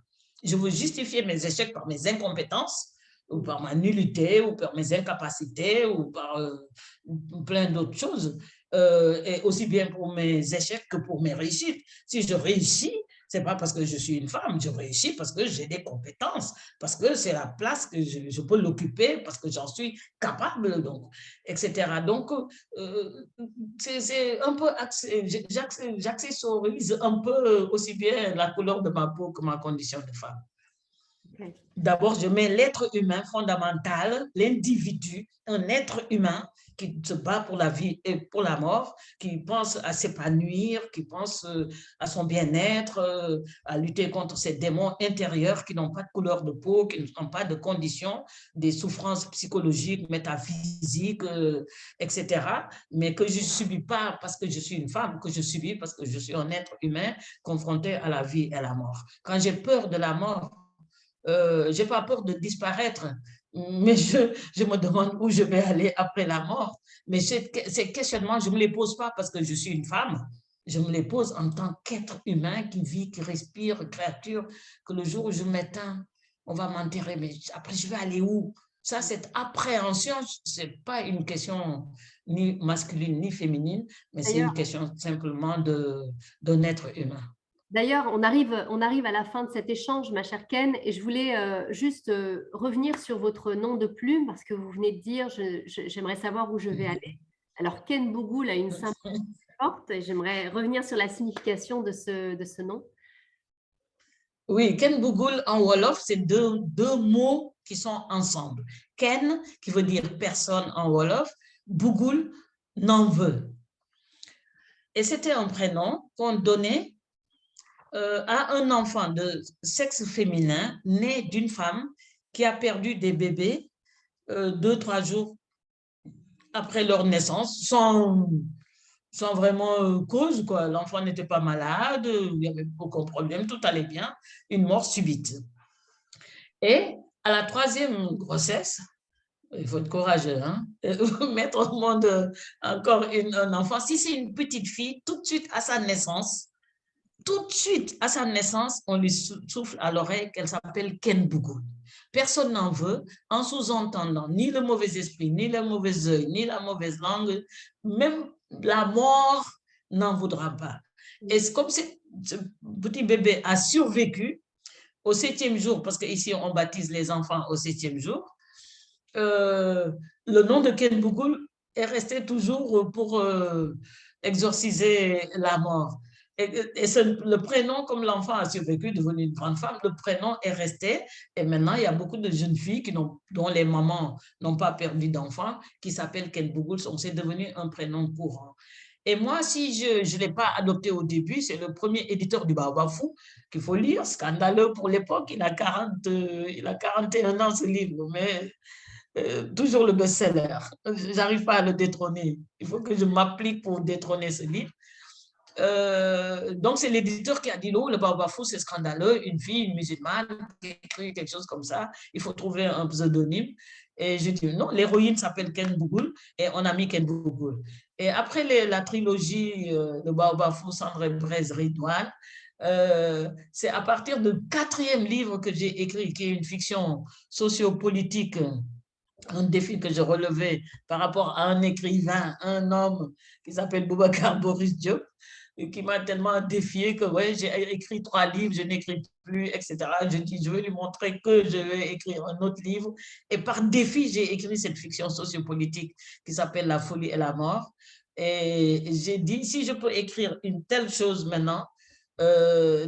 Je veux justifier mes échecs par mes incompétences, ou par ma nullité, ou par mes incapacités, ou par plein d'autres choses. Et aussi bien pour mes échecs que pour mes réussites. Si je réussis, ce n'est pas parce que je suis une femme, je réussis parce que j'ai des compétences, parce que c'est la place que je peux l'occuper, parce que j'en suis capable, donc, etc. Donc, c'est un peu, j'accessorise un peu aussi bien la couleur de ma peau que ma condition de femme. Okay. D'abord, je mets l'être humain fondamental, l'individu, un être humain qui se bat pour la vie et pour la mort, qui pense à s'épanouir, qui pense à son bien-être, à lutter contre ces démons intérieurs qui n'ont pas de couleur de peau, qui n'ont pas de conditions, des souffrances psychologiques, métaphysiques, etc. Mais que je ne subis pas parce que je suis une femme, que je subis parce que je suis un être humain confronté à la vie et à la mort. Quand j'ai peur de la mort, je n'ai pas peur de disparaître, mais je me demande où je vais aller après la mort. Mais ces questionnements, je ne me les pose pas parce que je suis une femme. Je me les pose en tant qu'être humain qui vit, qui respire, créature, que le jour où je m'éteins, on va m'enterrer. Mais après, je vais aller où? Ça, cette appréhension, ce n'est pas une question ni masculine ni féminine, mais c'est une question simplement d'un être humain. D'ailleurs, on arrive à la fin de cet échange, ma chère Ken, et je voulais juste revenir sur votre nom de plume, parce que vous venez de dire, j'aimerais savoir où je vais aller. Alors, Ken Bougoul a une symbolique forte, et j'aimerais revenir sur la signification de ce nom. Oui, Ken Bougoul en Wolof, c'est deux mots qui sont ensemble. Ken, qui veut dire personne en Wolof, Bougoul, n'en veut. Et c'était un prénom qu'on donnait à un enfant de sexe féminin né d'une femme qui a perdu des bébés 2-3 jours après leur naissance, sans vraiment cause, quoi. L'enfant n'était pas malade, il n'y avait aucun problème, tout allait bien, une mort subite. Et à la 3e grossesse, il faut être courageux, hein, mettre au monde encore un enfant. Si c'est une petite fille, tout de suite à sa naissance, on lui souffle à l'oreille qu'elle s'appelle Ken Bougoul. Personne n'en veut, en sous-entendant ni le mauvais esprit, ni le mauvais œil, ni la mauvaise langue, même la mort n'en voudra pas. Et comme ce petit bébé a survécu au 7e jour, parce qu'ici on baptise les enfants au 7e jour, le nom de Ken Bougoul est resté toujours pour exorciser la mort. Et le prénom, comme l'enfant a survécu, devenu une grande femme, le prénom est resté. Et maintenant, il y a beaucoup de jeunes filles dont les mamans n'ont pas perdu d'enfants, qui s'appellent Ken Bougoul. C'est devenu un prénom courant. Et moi, si je ne l'ai pas adopté au début, c'est le premier éditeur du Baobafou qu'il faut lire. Scandaleux pour l'époque. Il a 41 ans, ce livre. Mais toujours le best-seller. Je n'arrive pas à le détrôner. Il faut que je m'applique pour détrôner ce livre. Donc, c'est l'éditeur qui a dit non, le Baobab Fou, c'est scandaleux. Une fille, une musulmane, qui écrit quelque chose comme ça, il faut trouver un pseudonyme. Et j'ai dit non, l'héroïne s'appelle Ken Bougoul et on a mis Ken Bougoul. Et après la trilogie de Baobab Fou, Sandra Braise Ridouane, c'est à partir du 4e livre que j'ai écrit, qui est une fiction sociopolitique, un défi que je relevais par rapport à un écrivain, un homme qui s'appelle Boubacar Boris Diop, qui m'a tellement défié que ouais, j'ai écrit 3 livres, je n'écris plus, etc. Je dis, je vais lui montrer que je vais écrire un autre livre. Et par défi, j'ai écrit cette fiction sociopolitique qui s'appelle La folie et la mort. Et j'ai dit, si je peux écrire une telle chose maintenant,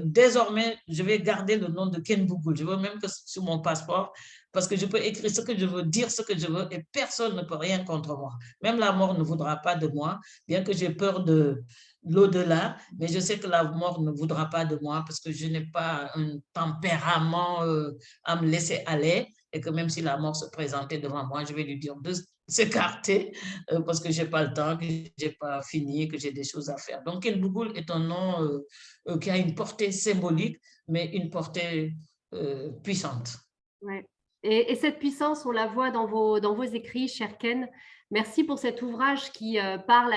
désormais, je vais garder le nom de Ken Bougoul. Je veux même que sur mon passeport, parce que je peux écrire ce que je veux, dire ce que je veux, et personne ne peut rien contre moi. Même la mort ne voudra pas de moi, bien que j'ai peur de l'au-delà, mais je sais que la mort ne voudra pas de moi parce que je n'ai pas un tempérament à me laisser aller, et que même si la mort se présentait devant moi, je vais lui dire de s'écarter parce que je n'ai pas le temps, que je n'ai pas fini, que j'ai des choses à faire. Donc, Ken Bougoul est un nom qui a une portée symbolique, mais une portée puissante. Ouais. Et cette puissance, on la voit dans vos écrits, cher Ken. Merci pour cet ouvrage qui parle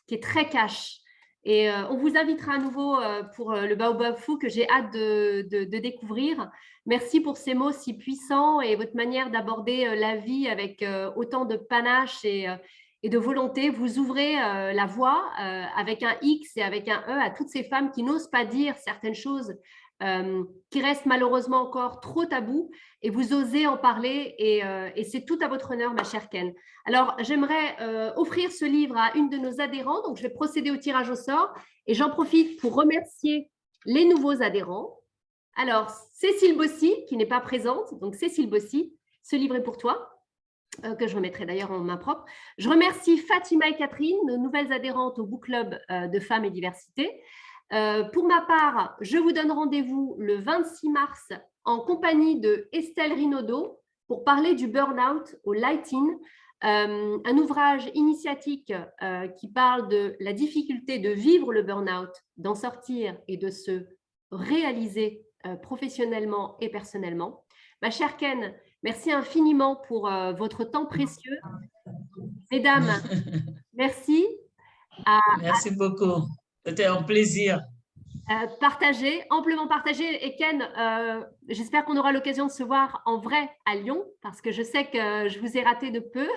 qui est très cash. Et on vous invitera à nouveau pour le Baobab Fou que j'ai hâte de découvrir. Merci pour ces mots si puissants et votre manière d'aborder la vie avec autant de panache et de volonté. Vous ouvrez la voie avec un X et avec un E à toutes ces femmes qui n'osent pas dire certaines choses qui restent malheureusement encore trop tabous, et vous osez en parler, et c'est tout à votre honneur, ma chère Ken. Alors, j'aimerais offrir ce livre à une de nos adhérents, donc je vais procéder au tirage au sort, et j'en profite pour remercier les nouveaux adhérents. Alors, Cécile Bossy, qui n'est pas présente, donc Cécile Bossy, ce livre est pour toi, que je remettrai d'ailleurs en main propre. Je remercie Fatima et Catherine, nos nouvelles adhérentes au Book Club de Femmes et Diversité. Pour ma part, je vous donne rendez-vous le 26 mars en compagnie de Estelle Rinaudot pour parler du burn-out au Light-In, un ouvrage initiatique qui parle de la difficulté de vivre le burn-out, d'en sortir et de se réaliser professionnellement et personnellement. Ma chère Ken, merci infiniment pour votre temps précieux. Mesdames, merci. Merci beaucoup. C'était un plaisir. Partagé, amplement partagé. Et Ken, j'espère qu'on aura l'occasion de se voir en vrai à Lyon, parce que je sais que je vous ai raté de peu.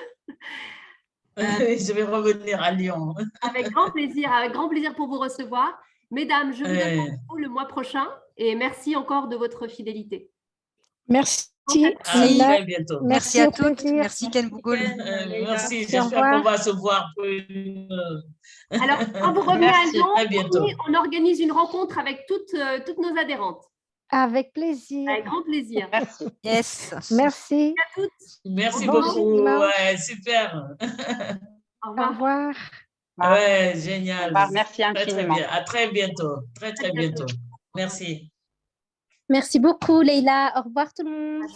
Je vais revenir à Lyon. Avec grand plaisir pour vous recevoir. Mesdames, je vous donne rendez-vous le mois prochain, et merci encore de votre fidélité. Merci. À très bientôt. Merci à toutes. Merci Ken Bougoul. Merci, j'espère qu'on va se voir pour une... Alors, quand vous revenez à Lyon, bientôt. On organise une rencontre avec toutes nos adhérentes. Avec plaisir. Avec grand plaisir. Merci. Yes. Merci. À toutes. Merci Bon beaucoup. Ouais, super. Au Au revoir. revoir. Ouais, génial. Merci Très, très infiniment. bien. À très bientôt. Très, très bientôt. Merci. Merci beaucoup, Leïla. Au revoir tout le monde.